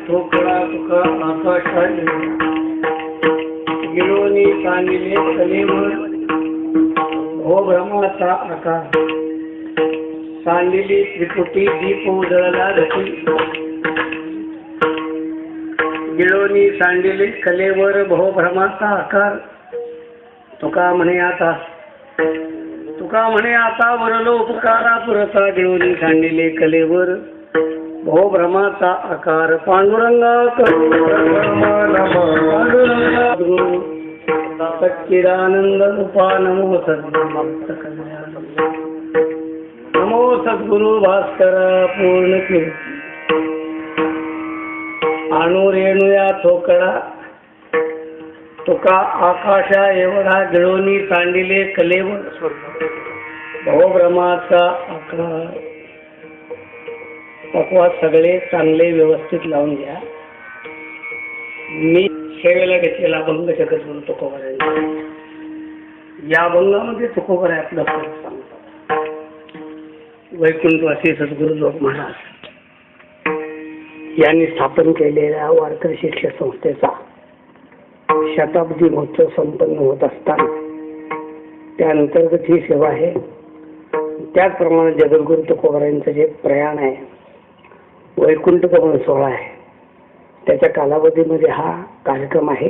ठोकळा तुका आकाशात गिळोनी सांडिले कलेवर हो ब्रह्माचा आकार सांडिली त्रिपुटी दीप उजळला घटी गिळोनी सांडिले कलेवर भो ब्रह्माचा आकार तुका म्हणे आता वरलो उपकारा पुरता गिळोनी सांडिले कलेवर भो ब्रह्माचा आकार पांडुरंगा गुरु सच्चिदानंद रूपा नमो सद्गुरु नमो सद्गुरु भास्करा पूर्ण कीर्ती आणू रेणुया ठोकळा तुका आकाशा एवढा गिळोनी सांडिले कलेवर भो ब्रह्माचा आकार. पकवास सगळे चांगले व्यवस्थित लावून घ्या. मी सेवेला घेतलेला अभंग जगद्गुरु तुकोबरायांचा. या अभंगामध्ये तुकोबराय आपलं फरक सांगतात. वैकुंठवासी सद्गुरु लोक महाराज यांनी स्थापन केलेल्या वारकरी शिक्षण संस्थेचा शताब्दी महोत्सव संपन्न होत असताना त्या अंतर्गत ही सेवा आहे. त्याचप्रमाणे जगद्गुरु तुकोबरायांचं जे प्रयाण आहे, वैकुंठ गमन सोहळा आहे, त्याच्या कालावधीमध्ये हा कार्यक्रम आहे.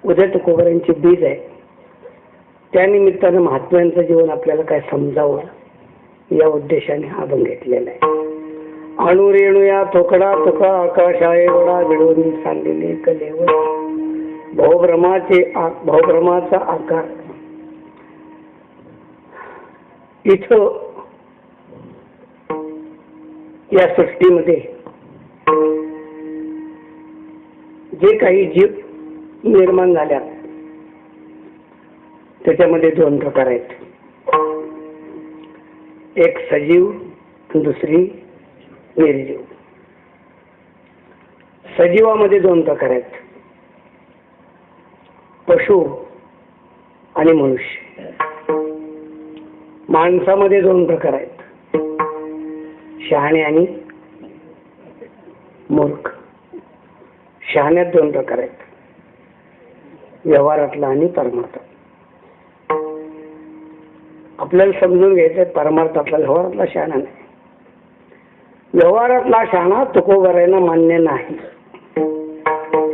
उद्या तुकोबरायांची बीज आहे. त्यानिमित्तानं महात्म्यांचं जीवन आपल्याला काय समजावं या उद्देशाने हा अभंग घेतलेला आहे. आणू रेणुया ठोकळा तुका आकाशा एवढा गिळोनी सांडिले कलेवर भवभ्रमाचा आकार. इथं या सृष्टीमध्ये जे काही जीव निर्माण झाल्या त्याच्यामध्ये दोन प्रकार आहेत. एक सजीव, दुसरी निर्जीव. सजीवामध्ये दोन प्रकार आहेत, पशु आणि मनुष्य. माणसामध्ये दोन प्रकार आहेत, शहाणे आणि मूर्ख. शहाण्यात दोन प्रकार आहेत, व्यवहारातला आणि परमार्थात. आपल्याला समजून घ्यायचं परमार्थातला, व्यवहारातला शहाणा नाही. व्यवहारातला शहाणा तुकोबरायांना मान्य नाही.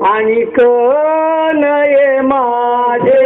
आणि नये माझे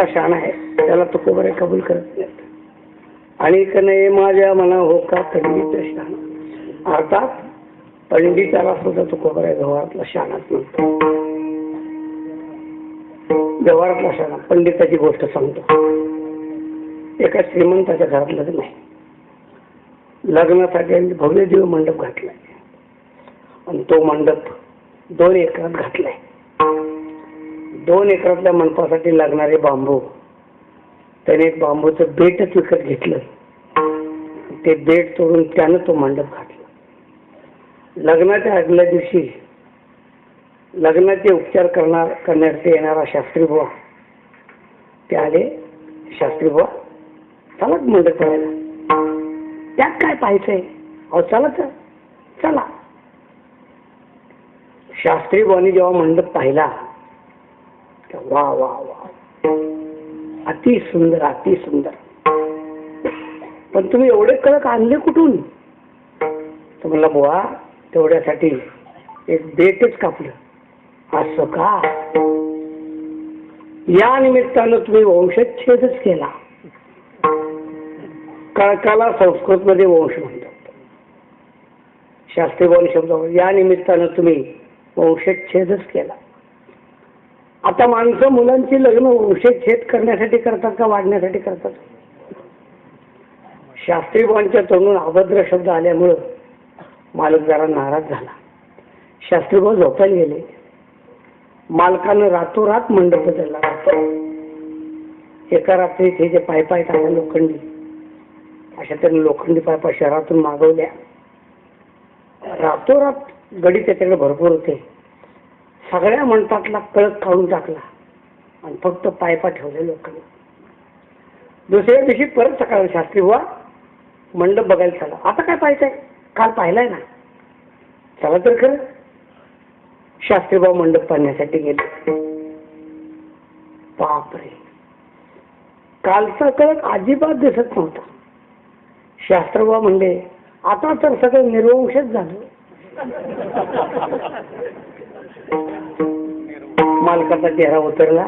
शहाणा आहे त्याला तुकोबरे कबूल करत नाहीत. आणि नाही माझ्या मना हो का पंडित शहाणा. अर्थात पंडिताला सुद्धा तुकोबरा व्यवहारातला शहाणाच म्हणतो. व्यवहारातला शहाणा. पंडिताची गोष्ट सांगतो. एका श्रीमंताच्या घरात लग्न आहे. लग्नासाठी भव्य दिव्य मंडप घातलाय आणि तो मंडप 2 एकरात घातलाय. 2 एकरातल्या मंडपासाठी लागणारे बांबू, त्याने एक बांबूचं बेटच विकत घेतलं. ते बेट तोडून त्यानं तो मंडप घातला. लग्नाच्या आदल्या दिवशी लग्नाचे उपचार करण्यासाठी येणारा शास्त्री बुवा ते आले, शास्त्री बुवा चला मंडप पाहायला. त्यात काय पाहायचंय? अहो चला तर चला. शास्त्री बुवांनी जेव्हा मंडप पाहिला, वा वा वा, अति सुंदर, अति सुंदर. पण तुम्ही एवढे कडक आणले कुठून? तर म्हणला बुवा तेवढ्यासाठी एक बेटच कापलं. असं का? या निमित्तानं तुम्ही वंशच्छेदच केला. कळकाला संस्कृत मध्ये वंश म्हणतात. शास्त्री बुवांनी शब्द, या निमित्तानं तुम्ही वंशच्छेदच केला. आता माणसं मुलांची लग्न वंशच्छेद करण्यासाठी करतात का वाढण्यासाठी करतात? शास्त्री बुवांच्या तोंडून अभद्र शब्द आल्यामुळं मालक जरा नाराज झाला. शास्त्री बुवा झोपायला गेले. मालकानं रातोरात मंडप बदलला. एका रात्री ते जे पायपा आहेत लोखंडी, अशा त्यांनी लोखंडी पायपा शहरातून मागवल्या. रातोरात गडी त्याच्याकडे भरपूर होते. सगळ्या मंडपातला कळक काढून टाकला आणि फक्त पायपा ठेवले लोकांनी. दुसऱ्या दिवशी परत सकाळी शास्त्री बुवा मंडप बघायला चला. आता काय पाहायचंय? काल पाहिलाय ना, चला तर खरं. शास्त्री बुवा मंडप पाहण्यासाठी गेले. बापरे, कालचा कळक अजिबात दिसत नव्हता. शास्त्री बुवा म्हणले, आता तर सगळं निर्वंशच झालं. मालकाचा चेहरा उतरला.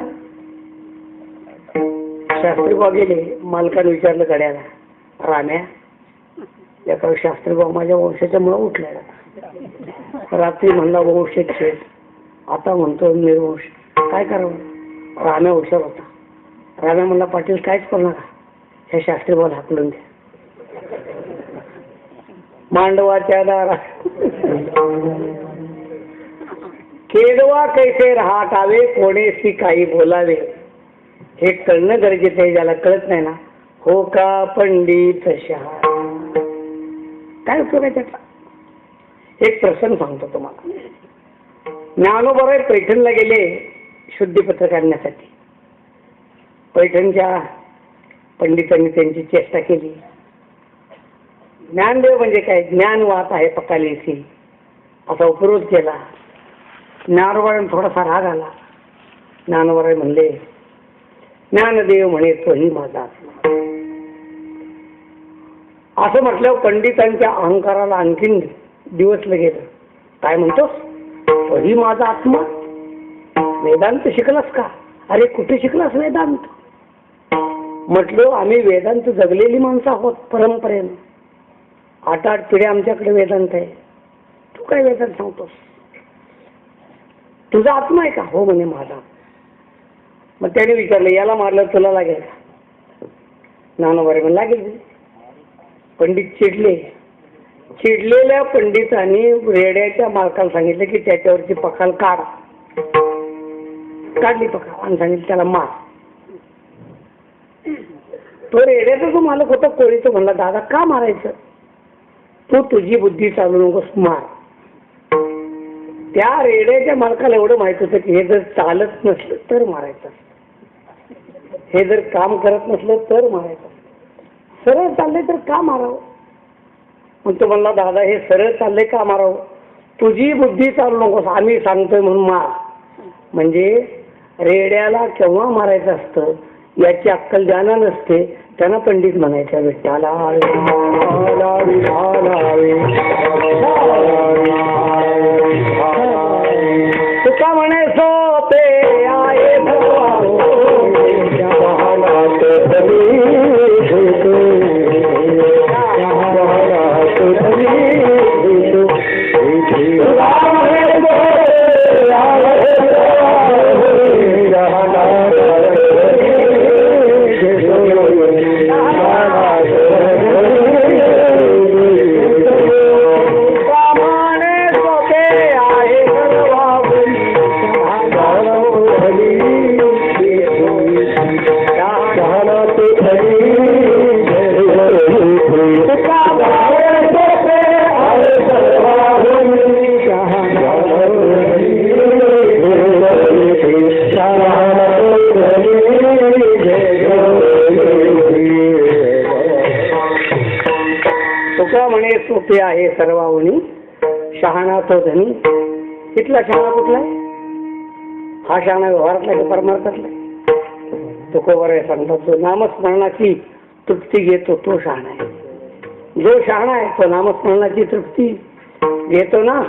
शास्त्री बुवा गेले. मालकाने विचारलं गड्याला, राम्या, एका शास्त्री बुवा माझ्या वंशाच्या मुळे उठलाय. रात्री म्हणला वंशच्छेद, आता म्हणतो निर्वंश. काय करावं? राम्या हुशार होता. राम्या म्हणला, पाटील काहीच करू नका, ह्या शास्त्री बुवाला हाकलून द्या. मांडवाच्या दारात केडवा कैसे राहतावे, कोणेसी काही बोलावे, हे कळणं गरजेचं आहे. ज्याला कळत नाही ना, हो का पंडित शहा, काय उपयोग आहे त्याचा? एक प्रसंग सांगतो तुम्हाला. ज्ञानोबा पैठणला गेले शुद्धीपत्र काढण्यासाठी. पैठणच्या पंडितांनी त्यांची चेष्टा केली. ज्ञानदेव म्हणजे काय? ज्ञान वाहत आहे पकालेसी, असा उपरोध केला. ज्ञानोबारांना थोडासा राग आला. ज्ञानोबा म्हणले, ज्ञानदेव म्हणे तोही माझा आत्मा. असं म्हटल्यावर पंडितांच्या अहंकाराला आणखीन दिवसलं गेलं. काय म्हणतोस? तोही माझा आत्मा? वेदांत शिकलास का? अरे कुठे शिकलास वेदांत? म्हटलं, आम्ही वेदांत जगलेली माणसं आहोत परंपरेनं. 8-8 पिढ्या आमच्याकडे वेदांत आहे. तू काय वेदांत सांगतोस? तुझा आत्मा आहे का? हो म्हणे माझा. मग त्याने विचारलं, याला मारलं तुला लागेल का? नानोबारे म्हणून लागेल. पंडित चिडले. चिडलेल्या पंडितांनी रेड्याच्या मालकाला सांगितलं की त्याच्यावरची पखाल काढ. काढली पखाल आणि सांगितलं त्याला मार. तो रेड्याचा जो मालक होता कोळी, तो म्हणला, दादा का मारायचं? तू तुझी बुद्धी चालू नकोस, मार. त्या रेड्याच्या मालकाला एवढं माहित होतं की हे जर चालत नसलं तर मारायचं, हे जर काम करत नसलं तर मारायचं. सरळ चाललंय तर का मारावं? मग तो म्हणला, दादा हे सरळ चाललंय का मारावं? तुझी बुद्धी चालू नकोस, आम्ही सांगतोय म्हणून मार. म्हणजे रेड्याला केव्हा मारायचं असतं याची अक्कल ज्यांना नसते त्यांना पंडित म्हणायच्या. विठ्ठला तुका म्हणे सोपे आहे सांगे सोपे आहे सर्वावनी, शहाणा तो धनी. इथला शहाणा कुठला आहे? हा शहाणा व्यवहारातला की परमार्थातला? तुकोबर आहे सांगतात, जो नामस्मरणाची तृप्ती घेतो तो शहाणा आहे. जो शहाणा आहे तो नामस्मरणाची तृप्ती घेतो ना,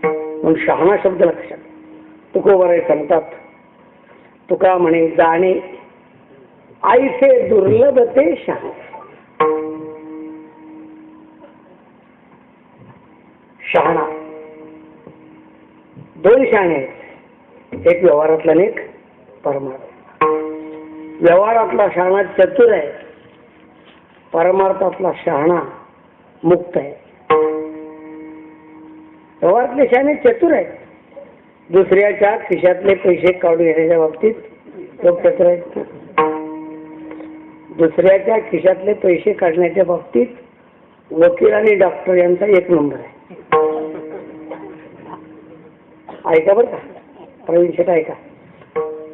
म्हणून शहाणा शब्द लक्षात. तुकोबर आहे सांगतात, तुका म्हणे जाणे आईचे दुर्लभ ते शहाणे. शहाणा दोन शहाणे आहेत, एक व्यवहारातला आणि एक परमार्थ. व्यवहारातला शहाणा चतुर आहे, परमार्थातला शहाणा मुक्त आहे. व्यवहारातले शहाणे चतुर आहेत, दुसऱ्याच्या खिशातले पैसे काढून घेण्याच्या बाबतीत लोक चतुर आहेत. दुसऱ्याच्या खिशातले पैसे काढण्याच्या बाबतीत वकील आणि डॉक्टर यांचा एक नंबर आहे. ऐका बरं का, प्रवीण शेठ ऐका.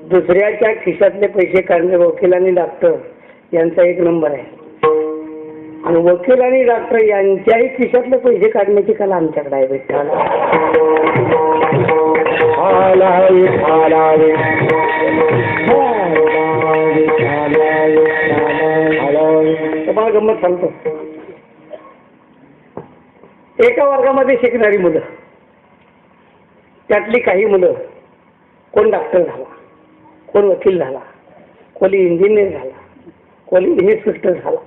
दुसऱ्याच्या खिशातले पैसे काढणे वकील आणि डॉक्टर यांचा एक नंबर आहे, आणि वकील आणि डॉक्टर यांच्याही खिशातले पैसे काढण्याची कला आमच्याकडे आहे. विठ्ठला तुम्हाला गंमत सांगतो. एका वर्गामध्ये शिकणारी मुलं, त्यातली काही मुलं कोण डॉक्टर झाला, कोण वकील झाला, कोणी इंजिनियर झाला, कोणी इन्स्पेक्टर झाला,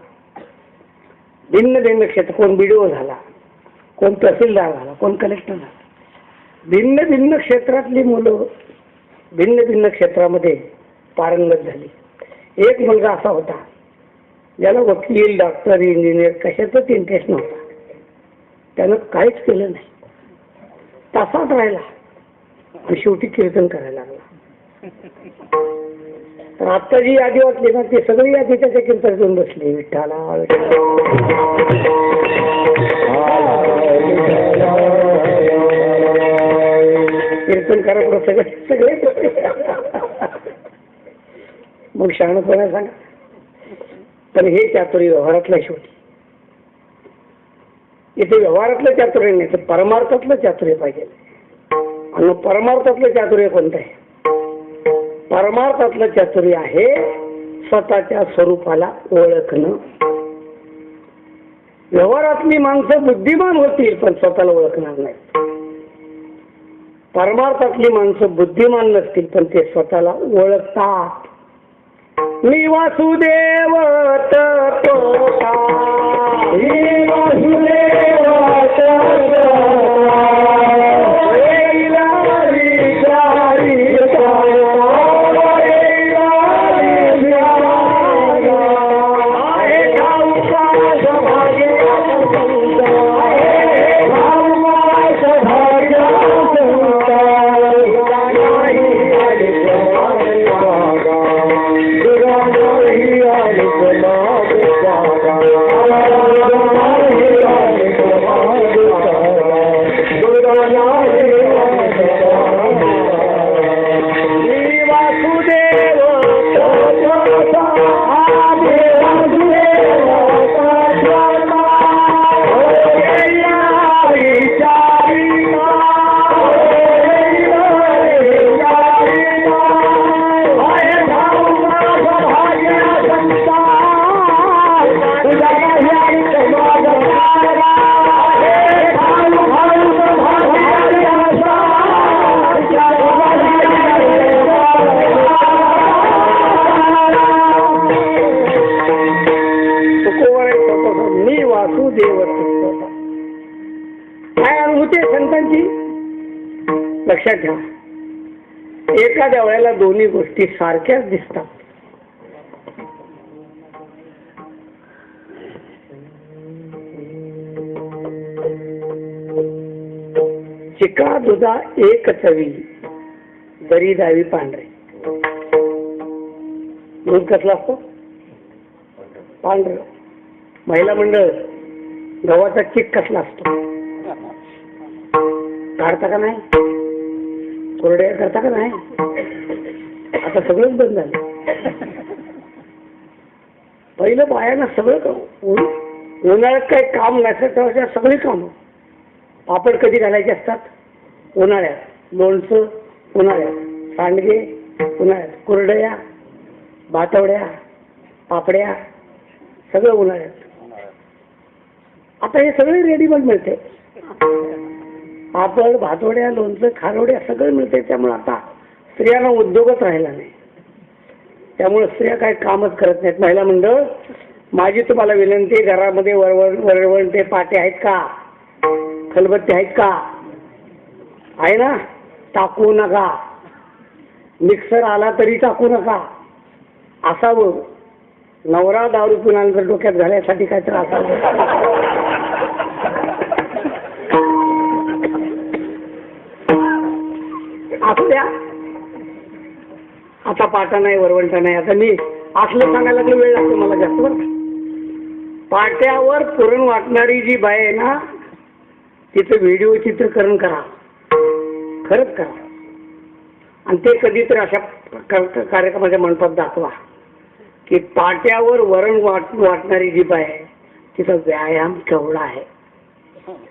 भिन्न भिन्न क्षेत्र, कोण BDO झाला, कोण तहसीलदार झाला, कोण कलेक्टर झाला. भिन्न भिन्न क्षेत्रातली मुलं भिन्न भिन्न क्षेत्रामध्ये पारंगत झाली. एक मुलगा असा होता ज्याला वकील, डॉक्टर, इंजिनियर कशातच इंटरेस्ट नव्हता. त्यानं काहीच केलं नाही, तसाच राहिला आणि शेवटी कीर्तन करायला लागला. तर आता जी यादी वाटली ना, ती सगळी यादी त्याच्या कीर्तन घेऊन बसली. विठ्ठला कीर्तन करा सगळे सगळे. मग शहाणपणा सांगा. पण हे चातुर्य व्यवहारातलं शेवटी. इथे व्यवहारातलं चातुर्य नाही, तर परमार्थातलं चातुर्य पाहिजे. आणि परमार्थातलं चातुर्य कोणतं आहे? परमार्थातलं चातुर्य आहे स्वतःच्या स्वरूपाला ओळखणं. व्यवहारातली माणसं बुद्धिमान होतील पण स्वतःला ओळखणार नाही. परमार्थातली माणसं बुद्धिमान नसतील पण ते स्वतःला ओळखतात. मी वासुदेव तपोता, मी वासुदेव लक्षात ठेवा. एखाद्या वेळेला दोन्ही गोष्टी सारख्याच दिसतात. चिका दुधा एक चवी, दरी दावी पांढरे. दूध कसला असतो? पांढर. महिला मंडळ गव्हाचा चिक कसला असतो? काढता का नाही? कोरड्या करता का नाही? आता सगळंच बंद झालं. पहिलं बायांना सगळं उन्हाळ्यात काही काम नसतं तेव्हा सगळी कामं. पापड कधी घालायचे असतात? उन्हाळ्यात. लोणचं उन्हाळ्यात, सांडगे उन्हाळ्यात, कुरडया, भातवड्या, पापड्या सगळं उन्हाळ्यात. आता हे सगळे रेडीमेड मिळते. पापड, भातवड्या, लोणचं, खारवड्या सगळं मिळते. त्यामुळे आता स्त्रियांना उद्योगच राहिला नाही. त्यामुळे स्त्रिया काही कामच करत नाहीत. महिला मंडळ, माझी तुम्हाला विनंती, घरामध्ये वरवंटे पाटे आहेत का? खलबत्ते आहेत का? आहे ना? टाकू नका. मिक्सर आला तरी टाकू नका. असावं. नवरा दारू पिऊन आल्यानंतर डोक्यात घालायसाठी काय तर असावं. आपल्या आता पाटा नाही, वरवंटा नाही. आता मी असलं सांगायला लागलं, वेळ लागतो मला जास्त. बरं, पाट्यावर पुरण वाटणारी जी बाई आहे ना, तिचं व्हिडिओ चित्रीकरण करा, खरंच करा. आणि ते कधीतरी अशा कार्यक्रमाच्या मंडपात दाखवा की पाट्यावर वरण वाटणारी जी बाई आहे तिचा व्यायाम केवढा आहे.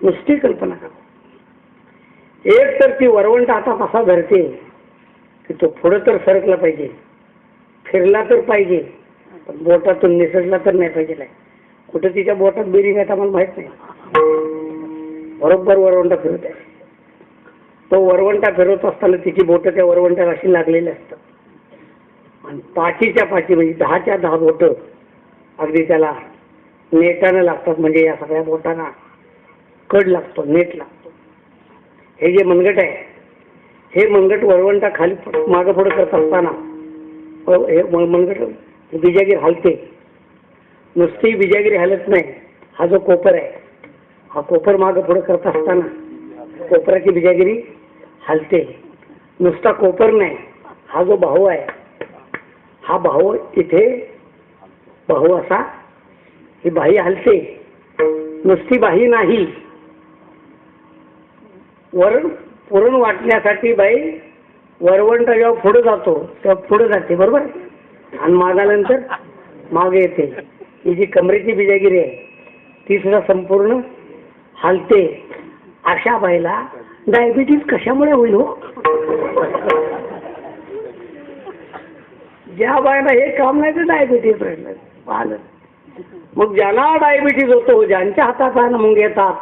नुसती कल्पना करा. एक तर ती वरवंट आता कसा धरते की तो पुढं तर सरकला पाहिजे, फिरला तर पाहिजे, पण बोटातून निसटला तर नाही पाहिजे. कुठे तिच्या बोटात बेरिंग आहे आम्हाला माहित नाही. बरोबर वरवंटा फिरत आहे. तो वरवंटा फिरवत असताना तिची बोट त्या वरवंट्याला अशी लागलेली असतात. आणि पाचीच्या पाची म्हणजे 10च्या 10 बोट अगदी त्याला नेटानं लागतात. म्हणजे या सगळ्या बोटांना कड लागतो, नेट लागतो. हे जे मनगट आहे, हे मनगट वरवंटा खाली मागं पुढं करत असताना हे मनगट बिजागीर हलते. नुसती बिजागिरी हलत नाही. हा जो कोपर आहे, हा कोपर मागं पुढं करत असताना कोपराची बिजागिरी हलते. नुसता कोपर नाही, हा जो भाऊ आहे, हा भाऊ इथे भाऊ असा ही बाही हलते. नुसती बाही नाही, पुरण वाटण्यासाठी बाई वरवंटा जेव्हा पुढे जातो तेव्हा पुढे जाते, बरोबर. आणि मागानंतर मागे येते. ही जी कमरेची बिजागिरी आहे ती सुद्धा संपूर्ण हलते. अशा बाईला डायबिटीज कशामुळे होईल हो? ज्या बाईला हे काम नाही तर डायबिटीज राहिलं. मग ज्यांना डायबिटीज होतो, ज्यांच्या हातात पायाला मुंग येतात,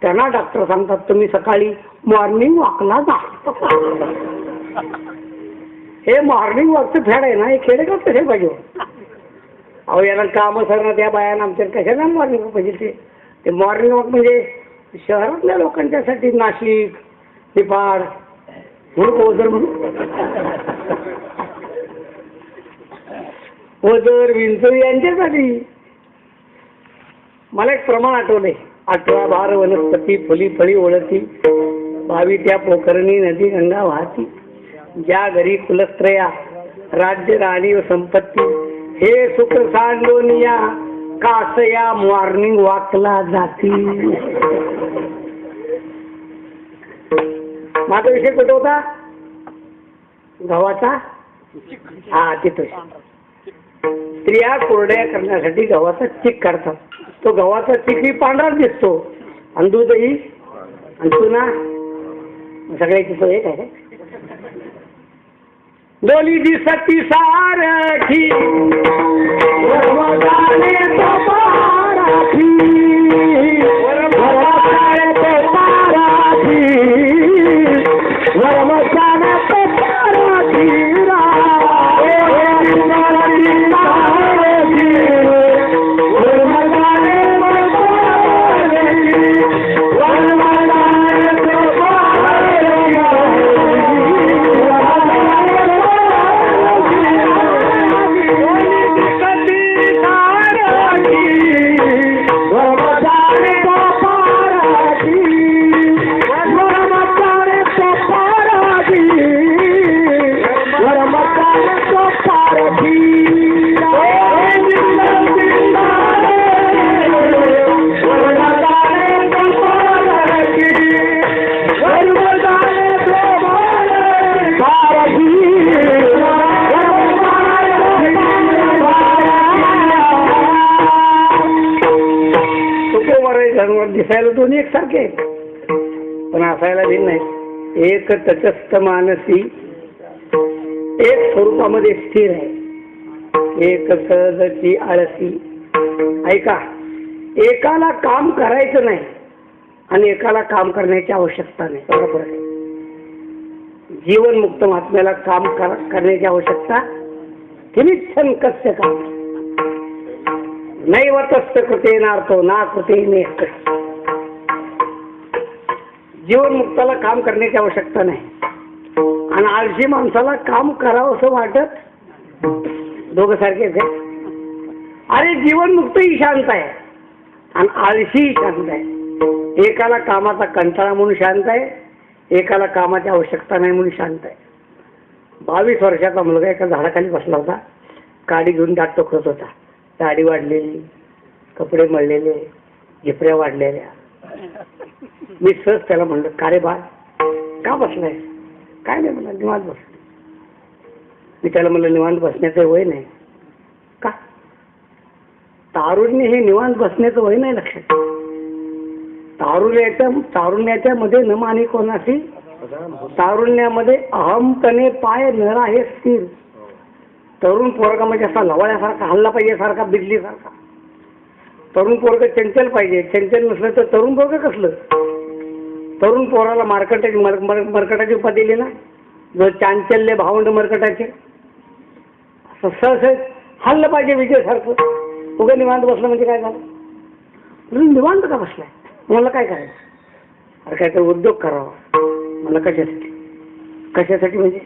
त्यांना डॉक्टर सांगतात तुम्ही सकाळी मॉर्निंग वॉकला जा. हे मॉर्निंग वॉकचं फॅड आहे ना, हे खेडेगाव कसे पाहिजे. अहो याला काम सर त्या बायानं आमच्या कशाला मॉर्निंग वॉक पाहिजे. ते मॉर्निंग वॉक म्हणजे शहरातल्या लोकांच्यासाठी, नाशिक, निफाड, ओझर म्हणून ओझर, विंचूर यांच्यासाठी. मला एक प्रमाण आठवले. 18 बार वनस्पती फुली फळी ओळखी, 22 त्या पोखरणी नदी गंगा वाहती, ज्या घरी कुलस्त्रया राज्य राणी व संपत्ती, हे सुख सांडोनिया कासया मॉर्निंग वॉकला जाती. माझा विषय कुठे होता? गव्हाचा. हा, तिथं स्त्रिया कोरड्या करण्यासाठी गव्हाचा चिक काढतात. तो गव्हाचा चिकही पांढराच दिसतो आणि दूधही आणि चुना सगळ्याची सोय एक आहे. डोली दिसती सारखी मुळात दिसायला दोन्ही एकसारखे आहेत, पण असायला भिन्न आहेत. एक तटस्थ मानसी, एक स्वरूपामध्ये स्थिर आहे, एक सहजची आळसी. ऐका, एकाला काम करायचं नाही आणि एकाला काम करण्याची आवश्यकता नाही, बरोबर आहे. जीवनमुक्त महात्म्याला काम करण्याची आवश्यकता किमीच्छन कस्य काम नैव तस्य कृतेनार्थो ना कृतेने. जीवनमुक्ताला काम करण्याची आवश्यकता नाही आणि आळशी माणसाला काम करावं असं वाटत, दोघं सारखेच आहे. अरे जीवनमुक्तही शांत आहे आणि आळशीही शांत आहे. एकाला कामाचा कंटाळा म्हणून शांत आहे, एकाला कामाची आवश्यकता नाही म्हणून शांत आहे. 22 वर्षाचा मुलगा एका झाडाखाली बसला होता, काडी घेऊन दाट टोकत होता. दाढी वाढलेली, कपडे मळलेले, झिपऱ्या वाढलेल्या. मी सहज त्याला म्हणलं, का रे बाळ का बसलाय? काय नाही म्हणलं, निवांत बस. मी त्याला म्हणलं, निवांत बसण्याचं वय नाही का? तारुण्य हे निवांत बसण्याचं वय नाही लक्षात. तारुण्याच्या मध्ये न मानी कोणाशी, तारुण्यामध्ये अहमपणे पाय न राहे स्थिर. तरुण पोरगा म्हणजे असा लवाळ्यासारखा हल्ला पाहिजे, सारखा बिजलीसारखा. तरुण पोरग चंचल पाहिजे, चंचल नसलं तर तरुण पोरग कसलं? तरुण पोराला मरकटाची उपाधी दिली ना, जो चांचल्य भावंड मरकटाचे. असं सहज हल्लं पाहिजे विजयसारखं. उगा निवांत बसलं म्हणजे काय झालं? निवांत का बसलाय? मला काय करायचं? अरे काहीतरी उद्योग करावा. मला कशासाठी? कशासाठी म्हणजे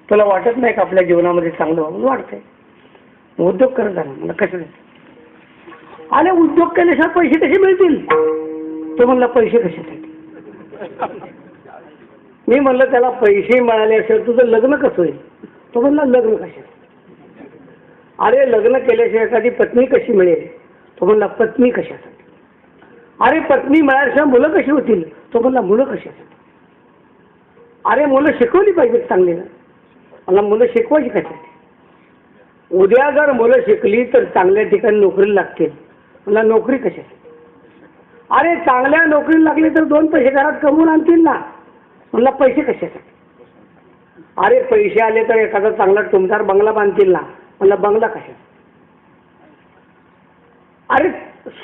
तुला वाटत नाही का आपल्या जीवनामध्ये चांगलं व्हावं? वाटतंय, उद्योग करत जा. मला कशासाठी? अरे उद्योग केल्याशिवाय पैसे कसे मिळतील? तो म्हणला, पैसे कशासाठी? मी म्हणलं त्याला, पैसे मिळाल्याशिवाय तुझं लग्न कसं होईल? तो म्हणला, लग्न कशासाठी? अरे लग्न केल्याशिवाय एखादी पत्नी कशी मिळेल? तो म्हणला, पत्नी कशासाठी? अरे पत्नी मिळाल्याशिवाय मुलं कशी होतील? तो म्हणला, मुलं कशासाठी? अरे मुलं शिकवली पाहिजेत चांगली ना. मला मुलं शिकवायची कशासाठी? उद्या जर मुलं शिकली तर चांगल्या ठिकाणी नोकरीला लागतील. मला नोकरी कशासाठी? अरे चांगल्या नोकरीला लागली तर 2 पैसे घरात कमवून आणतील ना. मला पैसे कशासाठी? अरे पैसे आले तर एखादा चांगला टुमदार बंगला बांधतील ना. मला बंगला कशासाठी? अरे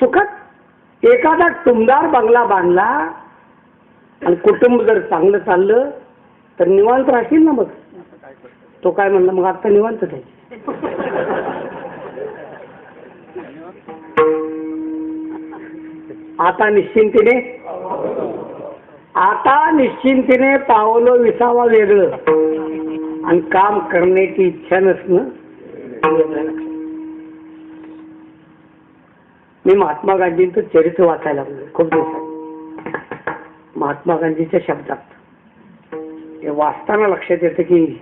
सुखात एखादा टुमदार बंगला बांधला आणि कुटुंब जर चांगलं चाललं तर निवांत राहतील ना. मग तो काय म्हणला, मग आता निवांत आहे. आता निश्चिंतीने पावलं विसावा वेगळं आणि काम करण्याची इच्छा नसणं. मी महात्मा गांधींचं चरित्र वाचायला लागलो खूप दिवसात. महात्मा गांधीच्या शब्दात हे वाचताना लक्षात येतं की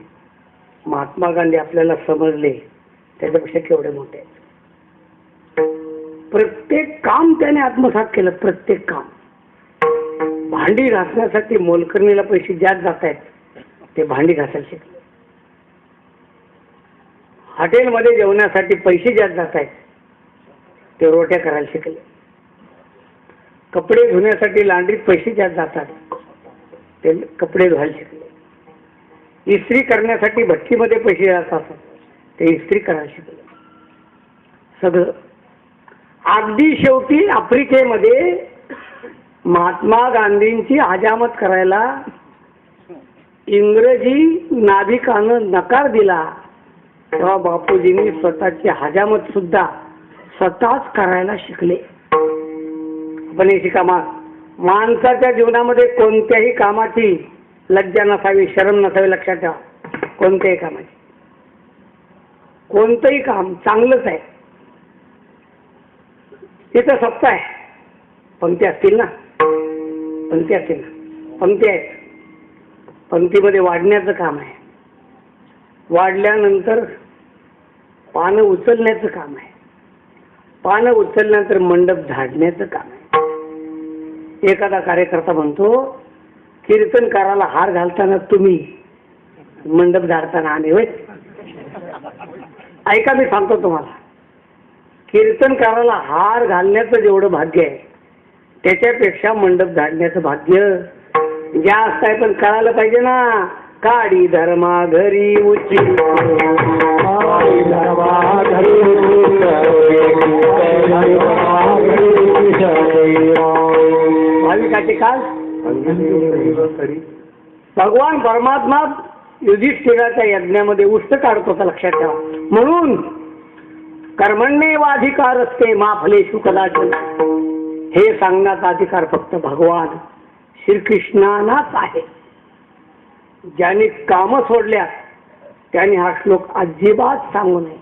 महात्मा गांधी आपल्याला समजले त्याच्यापेक्षा केवढे मोठे. प्रत्येक काम त्याने आत्मसात केलं. प्रत्येक काम. भांडी घासण्यासाठी मोलकरणीला पैसे ज्यात जात आहेत ते भांडी घासायला शिकले. हॉटेलमध्ये जेवण्यासाठी पैसे ज्यात जात आहेत ते रोट्या करायला शिकले. कपडे धुण्यासाठी लांड्रीत पैसे ज्यात जातात ते कपडे धुवायला शिकले. इस्त्री करण्यासाठी भट्टीमध्ये पैसे जातात ते इस्त्री करायला शिकले. सगळं. अगदी शेवटी आफ्रिकेमध्ये महात्मा गांधींची हजामत करायला इंग्रजी नाविकानं नकार दिला तेव्हा बापूजींनी स्वतःची हजामत सुद्धा स्वतःच करायला शिकले. पण हे शिका. माणसाच्या जीवनामध्ये कोणत्याही कामाची लज्जा नसावी, शरम नसावी. लक्षात ठेवा. कोणत्याही कामाची. कोणतंही काम चांगलंच आहे. तिथं सप्ताह आहे. पंक्ती असतील ना. पंक्ती असतील ना. पंक्ती आहेत. पंक्तीमध्ये वाढण्याचं काम आहे. वाढल्यानंतर पानं उचलण्याचं काम आहे. पानं उचलल्यानंतर मंडप झाडण्याचं काम आहे. एखादा कार्यकर्ता म्हणतो कीर्तनकाराला हार घालताना तुम्ही, मंडप झाडताना आम्ही. होय. ऐका मी सांगतो तुम्हाला, कीर्तनकाराला हार घालण्याचं जेवढं भाग्य आहे त्याच्यापेक्षा मंडप झाडण्याचं भाग्य जास्त आहे. पण कळायला पाहिजे ना, काडी धर्मा घरी उची भाविकाचे काल भगवान परमात्मा युधिष्ठिराच्या यज्ञामध्ये उष्ट काढत होता, लक्षात ठेवा. म्हणून कर्मण्येवाधिकार असते मा फलेषु कदाचन, हे सांगण्याचा अधिकार फक्त भगवान श्रीकृष्णानाच आहे. ज्यांनी काम सोडल्या त्यांनी हा श्लोक अजिबात सांगू नये.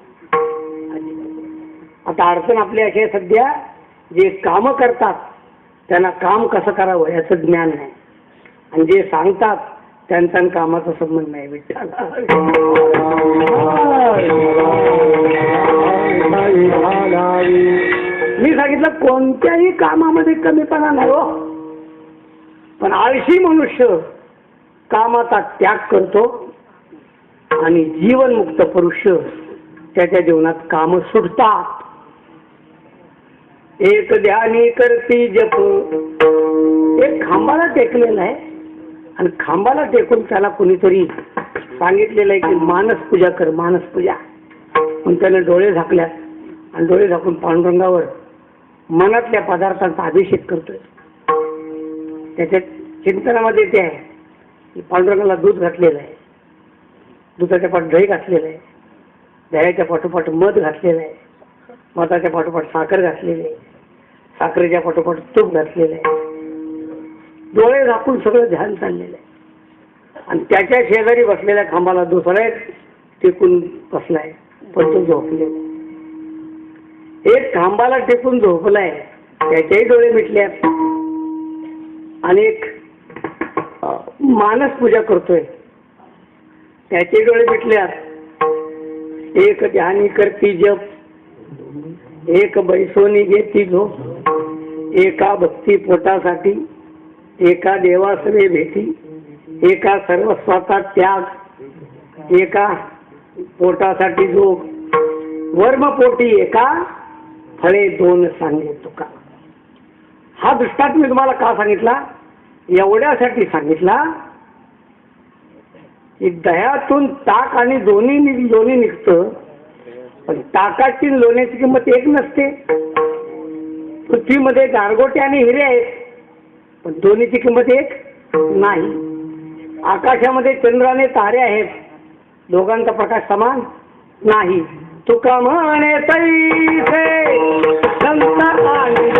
आता अडचण आपली अशी आहे सध्या, जे काम करतात त्यांना काम कसं करावं याचं ज्ञान नाही, आणि जे सांगतात त्यांचा कामाचा संबंध नाही. मी सांगितलं कोणत्याही कामामध्ये कमीपणा नाही हो, पण आळशी मनुष्य कामाचा त्याग करतो आणि जीवनमुक्त पुरुष त्याच्या जीवनात काम सुटतात. एक ध्यानी करती जप, एक खांबाला टेकलेला आहे आणि खांबाला टेकून त्याला कोणीतरी सांगितलेलं आहे की मानस पूजा कर, मानस पूजा. पण त्याने डोळे झाकल्यात आणि डोळे झाकून पांडुरंगावर मनातल्या पदार्थांचा अभिषेक करतोय. त्याच्या चिंतनामध्ये ते आहे की पांडुरंगाला दूध घातलेलं आहे, दुधाच्या पाठ दही घातलेलं आहे, दह्याच्या पाठोपाठ मध घातलेलं आहे, मधाच्या पाठोपाठ साखर घातलेली आहे, साखरेच्या पाठोपाठ तूप घातलेलं आहे. डोळे झाकून सगळं ध्यान चाललेलं आहे आणि त्याच्या शेजारी बसलेल्या खांबाला दुसरा टेकून बसलाय, पण तो झोपलेला. एक खांबाला टेकून झोपलाय, त्याच्याही डोळे मिटले आणि एक मानस पूजा करतोय, त्याचे डोळे मिटल्यात. एक ध्यानी करती जप, एक बैसोनी घेती झोप, एका भक्ती पोटासाठी, एका देवासवे भेटी, एका सर्वस्वाचा त्याग, एका पोटासाठी जोग, वर्मपोटी एका फळे दोन सांगे तुका. हा दृष्टांत मी तुम्हाला का सांगितला? एवढ्यासाठी सांगितला की दह्यातून ताक आणि दोन्ही निघतं, पण ताकाची लोण्याची किंमत एक नसते. पृथ्वीमध्ये गारगोटे आणि हिरे आहेत, पण दोन्हीची किंमत एक नाही. आकाशामध्ये चंद्र आणि तारे आहेत, दोघांचा प्रकाश समान नाही. तुका म्हणे तैसे संत आणि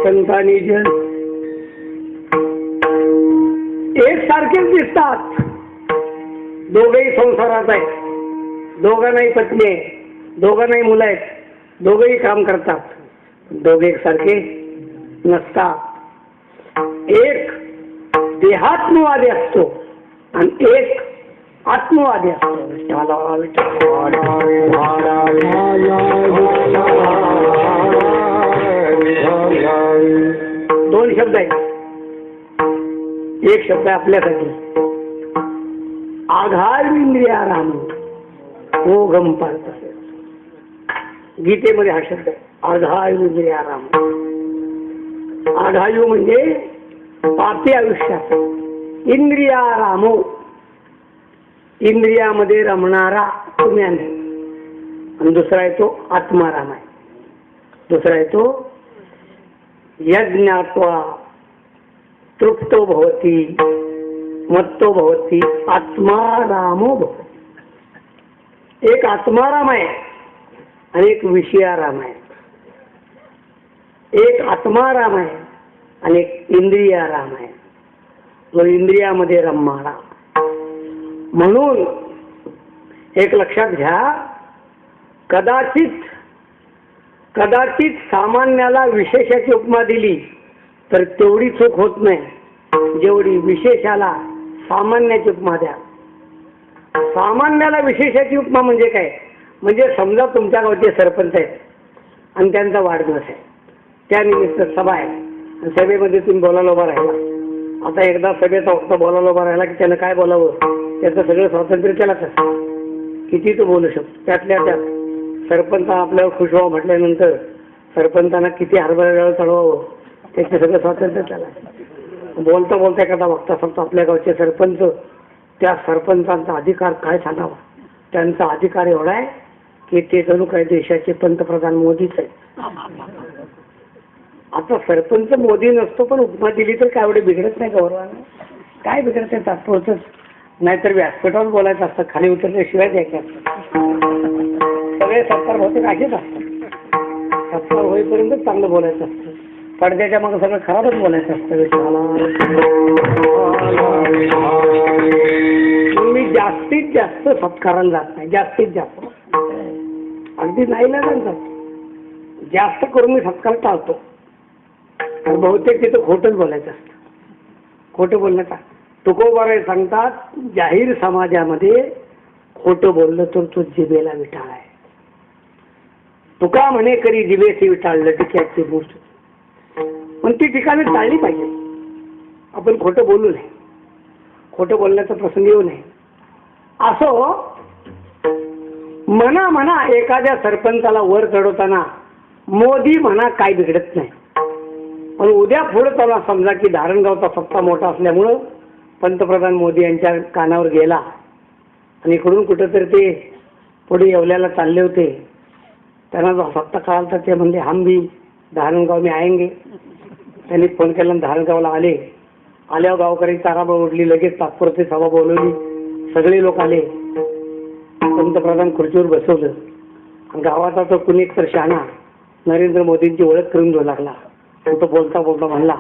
संतांनी जन एक सारखेच दिसतात, दोघेही संसारात आहेत, दोघांनाही पत्नी आहे, दोघांनाही मुलं आहेत, दोघेही काम करतात, दोघे एकसारखे नसतात. एक देहात्मवादी असतो आणि एक आत्मवादी असतो. दोन शब्द आहेत. एक शब्द आहे आपल्यासाठी, आघायु इंद्रिया राम ओघम पाळत असेल. गीतेमध्ये हा शब्द आहे, आघायु इंद्रिया राम. आघायु म्हणजे पापी आयुष्यात, इंद्रिया रामो इंद्रियामध्ये रमणारा तुम्ही आहे. आणि दुसरा आहे तो आत्माराम आहे. दुसरा आहे तो यज्ञात्वा तृप्तो भवती मत्तो भवती आत्मारामो भवती. एक आत्माराम आहे आणि एक विषयाराम आहे. एक आत्माराम आहे आणि एक इंद्रियाराम आहे, जो इंद्रियामध्ये रमणारा. म्हणून एक लक्षात घ्या, कदाचित सामान्याला विशेषाची उपमा दिली तर तेवढी चूक होत नाही जेवढी विशेषाला सामान्याची उपमा द्या. सामान्याला विशेषाची उपमा म्हणजे काय? म्हणजे समजा तुमच्या गावचे सरपंच आहेत आणि त्यांचा वाढदिवस आहे, त्यानिमित्त सभा आहे आणि सभेमध्ये तुम्ही बोलायला उभा राहिला. आता एकदा सभेचा वक्त बोलायला उभा राहिला की त्यानं काय बोलावं त्याचं सगळं स्वातंत्र्य त्यालाच असतं, किती तो बोलू शकतो. त्यातल्या त्यात सरपंच आपल्यावर खुश व्हावं म्हटल्यानंतर सरपंचांना किती हरभरा चढवावं त्याचं सगळं स्वातंत्र्य त्याला. बोलता बोलता एखादा वक्ता सांगतो आपल्या गावचे सरपंच, त्या सरपंचांचा अधिकार काय सांगावा. त्यांचा अधिकार एवढा आहे की ते जणू काही देशाचे पंतप्रधान मोदीच आहे. आता सरपंच मोदी नसतो पण उपमा दिली तर काय एवढे बिघडत नाही गौरवानं, काय बिघडत आहे तात्पुरतच. नाहीतर व्यासपीठावर बोलायचं असतं, खाली उतरल्याशिवाय द्यायचे असतं. सगळे सत्कार बहुतेक असेच असतात, सत्कार होईपर्यंत चांगलं बोलायचं असतं, पडद्याच्या मग सगळं खराबच बोलायचं असतं. मी जास्तीत जास्त सत्काराला जात नाही, जास्तीत जास्त अगदी नाही लागत जास्त करून मी सत्कार टाळतो. आणि बहुतेक तिथं खोटंच बोलायचं असतं. खोटं बोलण्याचा तुकोबाराय सांगतात, जाहीर समाजामध्ये खोटं बोललं तर तो जिभेला विटाळ आहे. तुका म्हणे करी जिभेची विटाळलं टिक्याची गोष्ट, पण ती ठिकाणी टाळली पाहिजे. आपण खोटं बोलू नये, खोटं बोलण्याचा प्रसंग येऊ नये. असो म्हणा एखाद्या सरपंचाला वर चढवताना मोदी म्हणा काय बिघडत नाही. पण उद्या पुढे त्याला समजा की धारणगावचा सत्ता मोठा असल्यामुळं पंतप्रधान मोदी यांच्या कानावर गेला आणि इकडून कुठंतरी ते पुढे येवल्याला चालले होते. त्यांना जो सत्ता कळाला तर ते म्हणले हम भी धारणगाव में आएंगे. त्यांनी फोन केला, धारणगावला आले. आल्यावर गावकरी ताराबळ उडली, लगेच तात्पुरती सभा बोलवली, सगळे लोक आले. पंतप्रधान खुर्चीवर बसवलं. गावाचा तो कुणी एक तर शहाणा नरेंद्र मोदींची ओळख करून देऊ लागला. तो बोलता बोलता म्हणला,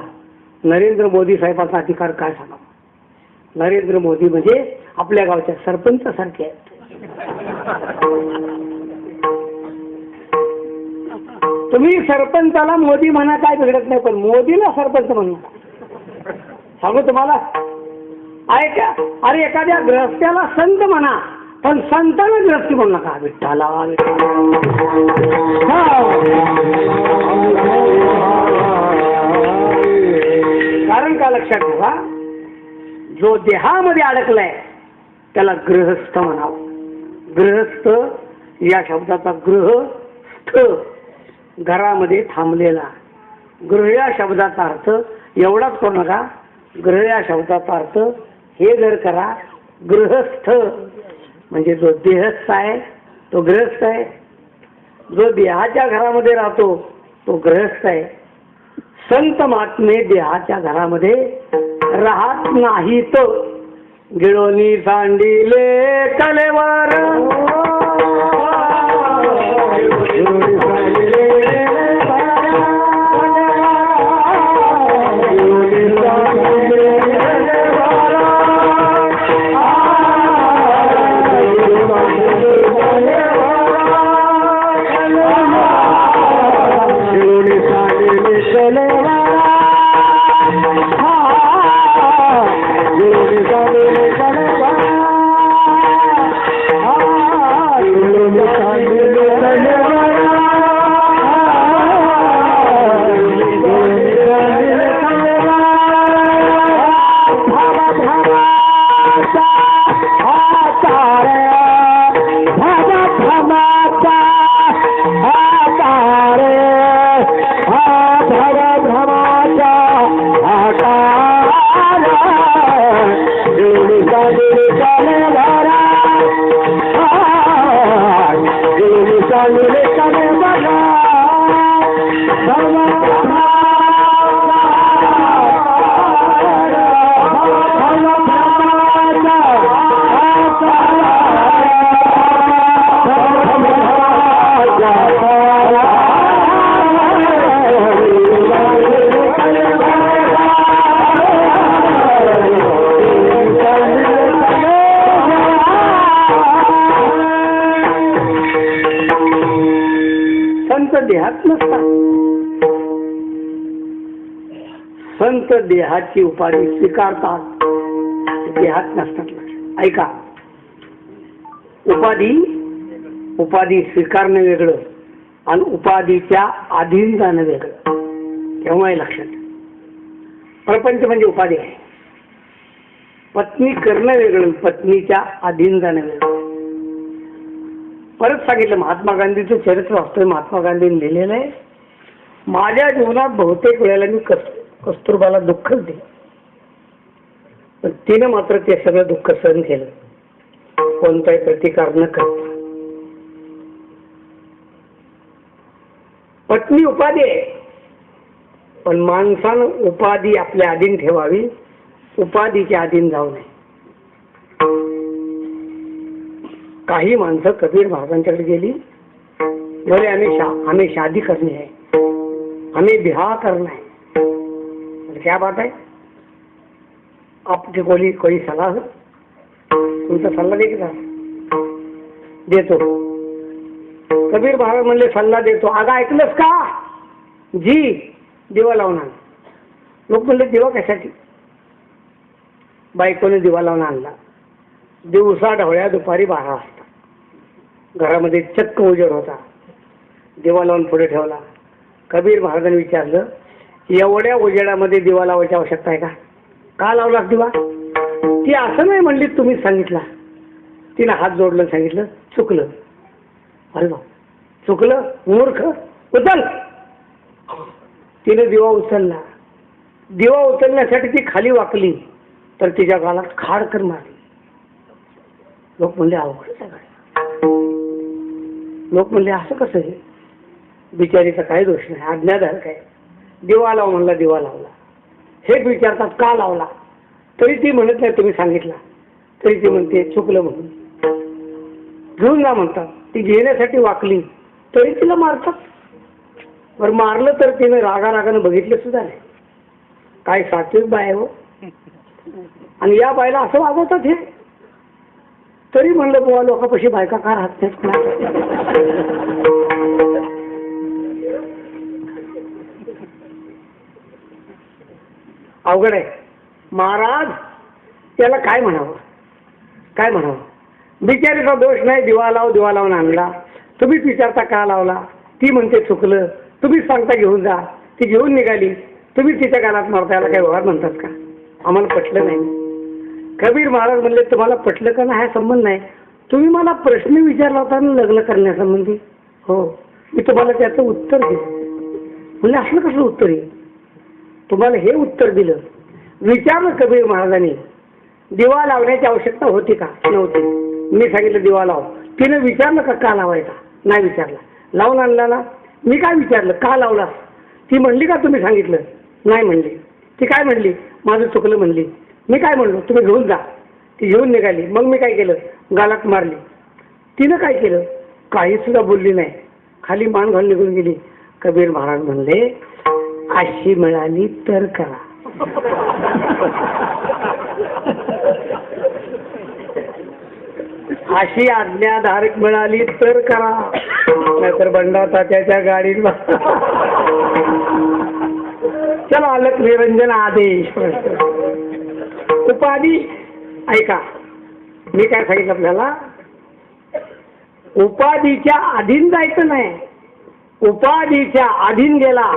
नरेंद्र मोदी साहेबांचा अधिकार काय सांगा. नरेंद्र मोदी म्हणजे आपल्या गावच्या सरपंचासारखे आहेत. तुम्ही सरपंचाला मोदी म्हणा काय बिघडत नाही, पण मोदीला सरपंच म्हणा सांगू तुम्हाला ऐका. अरे एखाद्या ग्रस्त्याला संत म्हणा, पण संतांना ग्रस्ती म्हणू नका. विठ्ठला कारण का लक्षात ठेवा, जो देहामध्ये अडकलाय त्याला गृहस्थ म्हणावं. गृहस्थ या शब्दाचा गृहस्थ घरामध्ये थांबलेला. गृह या शब्दाचा अर्थ एवढाच करू नका. गृह या शब्दाचा अर्थ हे जर करा, गृहस्थ म्हणजे जो देहस्थ आहे तो गृहस्थ आहे. जो देहाच्या घरामध्ये राहतो तो गृहस्थ आहे. संत महात्मे देहाच्या घरामध्ये राहत नाहीत. गिळोनी सांडिले कलेवर देहात नसतात. संत देहाची उपाधी स्वीकारतात, देहात नसतात. ऐका, उपाधी स्वीकारणं वेगळं आणि उपाधीच्या अधीन जाणं वेगळं. केव्हाही लक्षात. प्रपंच म्हणजे उपाधी आहे. पत्नी करणं वेगळं, पत्नीच्या अधीन जाणं वेगळं. परत सांगितलं, महात्मा गांधीचं चरित्र वाचतोय. महात्मा गांधींनी लिहिलेलं आहे, माझ्या जीवनात बहुतेक वेळेला मी कस्तुरबाला दुःखच दिलं, पण तिनं मात्र ते सगळं दुःख सहन केलं, कोणताही प्रतिकार न करता. पत्नी उपाधी आहे, पण माणसानं उपाधी आपल्या अधीन ठेवावी, उपाधीच्या अधीन जाऊ नये. काही माणसं कबीर महाराजांच्याकडे गेली, बोले हमें शादी करनी है, हमें बिहार करना है. क्या बात है, आपकी कोई सलाह, तुमचा सल्ला दे का? देतो. कबीर महाराज म्हणले सल्ला देतो. अगं ऐकलंस का? जी. दिवा लावून आण. लोक म्हणले दिवा कशासाठी? बायकोने दिवा लावून आणला. दिवसा ढवळ्या दुपारी 12 वाजता घरामध्ये चक्क उजेड होता. दिवा लावून पुढे ठेवला. कबीर महाराजांनी विचारलं, एवढ्या उजेडामध्ये दिवा लावायची आवश्यकता आहे का? का लावला दिवा? ती असं नाही म्हणली, तुम्ही सांगितला. तिला हात जोडलं, सांगितलं चुकलं. अरे बा, चुकलं मूर्ख, उचल. तिने दिवा उचलला. दिवा उचलण्यासाठी ती खाली वाकली तर तिच्या गालात खाडकर मारली. लोक म्हणले अवघड आहे. लोक म्हणले असं कसं आहे? बिचारीचा काही दोष नाही, आज्ञाधारक आहे. दिवा लाव म्हणला, दिवा लावला. हे विचारतात का लावला, तरी ती म्हणत नाही तुम्ही सांगितला. तरी ती म्हणते चुकलं म्हणून. घेऊन जा म्हणतात. ती घेण्यासाठी वाकली तरी तिला मारतात. बरं, मारलं तर तिने रागारागानं बघितलं सुद्धा नाही. काय सात्विक बाय हो, आणि या बायला असं वागवतात हे. तरी म्हणलं बुवा, लोकांपाशी बायका का राहत नाहीत? अवघड आहे. महाराज त्याला काय म्हणावं, काय म्हणावं? बिचारीचा दोष नाही. दिवा लावून आणला. तुम्हीच विचारता का लावला? ती म्हणते चुकलं. तुम्हीच सांगता घेऊन जा. ती घेऊन निघाली. तुम्ही तिच्या गालात मारता. याला काही व्यवहार म्हणतात का? आम्हाला पटलं नाही. कबीर महाराज म्हणले, तुम्हाला पटलं का नाही हा संबंध नाही. तुम्ही मला प्रश्न विचारला होता ना लग्न करण्यासंबंधी. हो, मी तुम्हाला त्याचं उत्तर दिलं. म्हणजे असलं कसलं उत्तर आहे? तुम्हाला हे उत्तर दिलं. विचारलं कबीर महाराजांनी, दिवा लावण्याची आवश्यकता होती का? नव्हती. मी सांगितलं दिवा लाव. तिने विचारलं का लावायचा? नाही विचारला. लावून आणला ना. मी काय विचारलं का लावला? ती म्हणली का तुम्ही सांगितलं? नाही म्हणली. ती काय म्हणली? माझं चुकलं म्हणली. मी काय म्हणलो? तुम्ही घेऊन जा. ती घेऊन निघाली. मग मी काय केलं? गालात मारली. तिनं काय केलं? काही सुद्धा बोलली नाही. खाली मान घालून निघून गेली. कबीर महाराज म्हणले, अशी मिळाली तर करा. अशी आज्ञाधारक मिळाली तर करा, नाहीतर बंडा तात्याच्या गाडीत चला अलक निरंजन आदेश. उपाधी ऐका, मी काय सांगितलं आपल्याला, उपाधीच्या अधीन जायचं नाही. उपाधीच्या अधीन गेला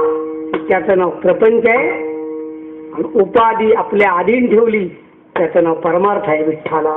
त्याचं नाव प्रपंच आहे, आणि उपाधी आपल्या अधीन ठेवली त्याचं नाव परमार्थ आहे. विठ्ठला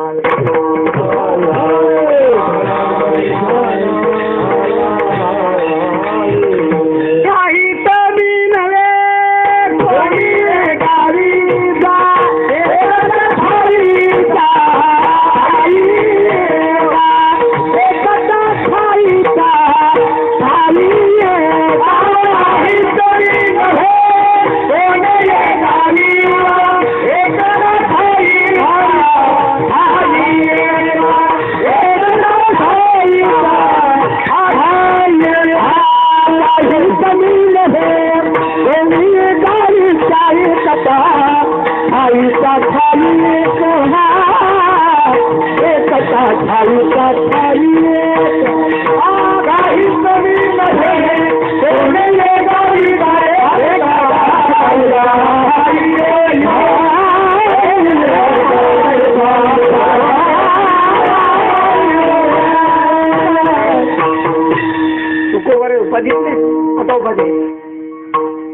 उपाधी नाही. आता उपाधी आहे,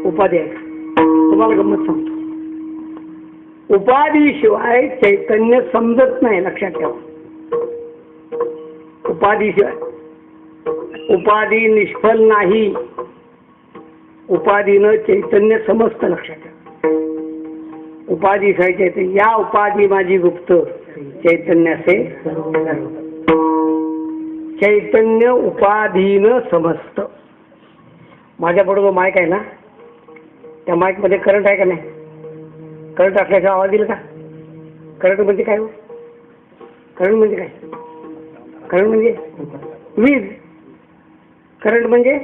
उपाधी आहे. तुम्हाला गंमत सांगतो, उपाधीशिवाय चैतन्य समजत नाही, लक्षात ठेवा. उपाधीशिवाय उपाधी निष्फल नाही, उपाधीनं चैतन्य समजतं, लक्षात ठेवा. उपाधी चैतन्य, या उपाधी माझी गुप्त, चैतन्याचे चैतन्य उपाधीनं समजतं. माझ्यापुढे जो माईक आहे ना, त्या माईक मध्ये करंट आहे का नाही? करंट असल्याचा आवाज दिला का? करंट म्हणजे काय हो? करंट म्हणजे काय? करंट म्हणजे वीज. करंट म्हणजे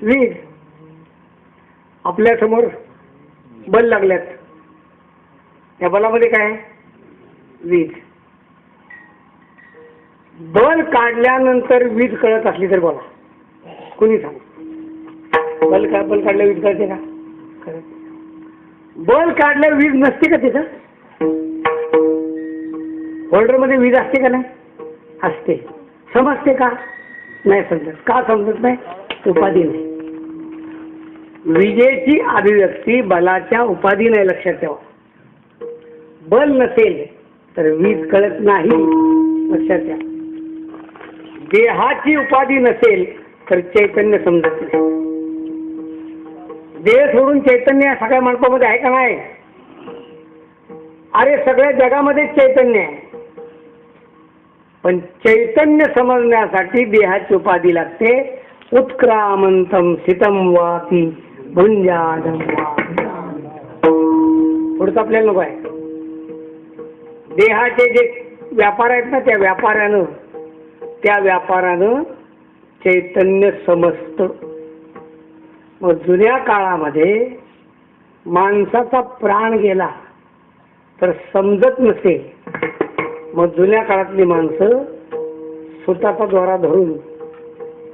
वीज. आपल्या समोर बल्ब लागल्यात, त्या बल्बामध्ये काय आहे? वीज. बल्ब काढल्यानंतर वीज कळत असली तर बोला, कुणी सांग. बल्ब काढल्या वीज कळते का? बल्ब काढल्या वीज नसते का तिथं? होल्डर मध्ये वीज असते का नाही? असते. समजते का? नाही समजत. का समजत नाही? उपाधी नाही. विजेची अभिव्यक्ती बलाच्या उपाधी नाही, लक्षात ठेवा. बल नसेल तर वीज कळत नाही, लक्षात ठेवा. देहाची उपाधी नसेल तर चैतन्य समजत नाही. देह सोडून चैतन्य सगळ्या माणसामध्ये आहे का नाही? अरे सगळ्या जगामध्ये चैतन्य आहे, पण चैतन्य समजण्यासाठी देहाची उपाधी लागते. उत्क्रामंतम सितम वापी भुंजानम. पुढचं आपल्याला नको आहे. देहाचे जे व्यापार आहेत ना, त्या व्यापारानं चैतन्य समजतं. मग जुन्या काळामध्ये माणसाचा प्राण गेला तर समजत नसे. मग जुन्या काळातली माणसं सुताचा दोरा धरून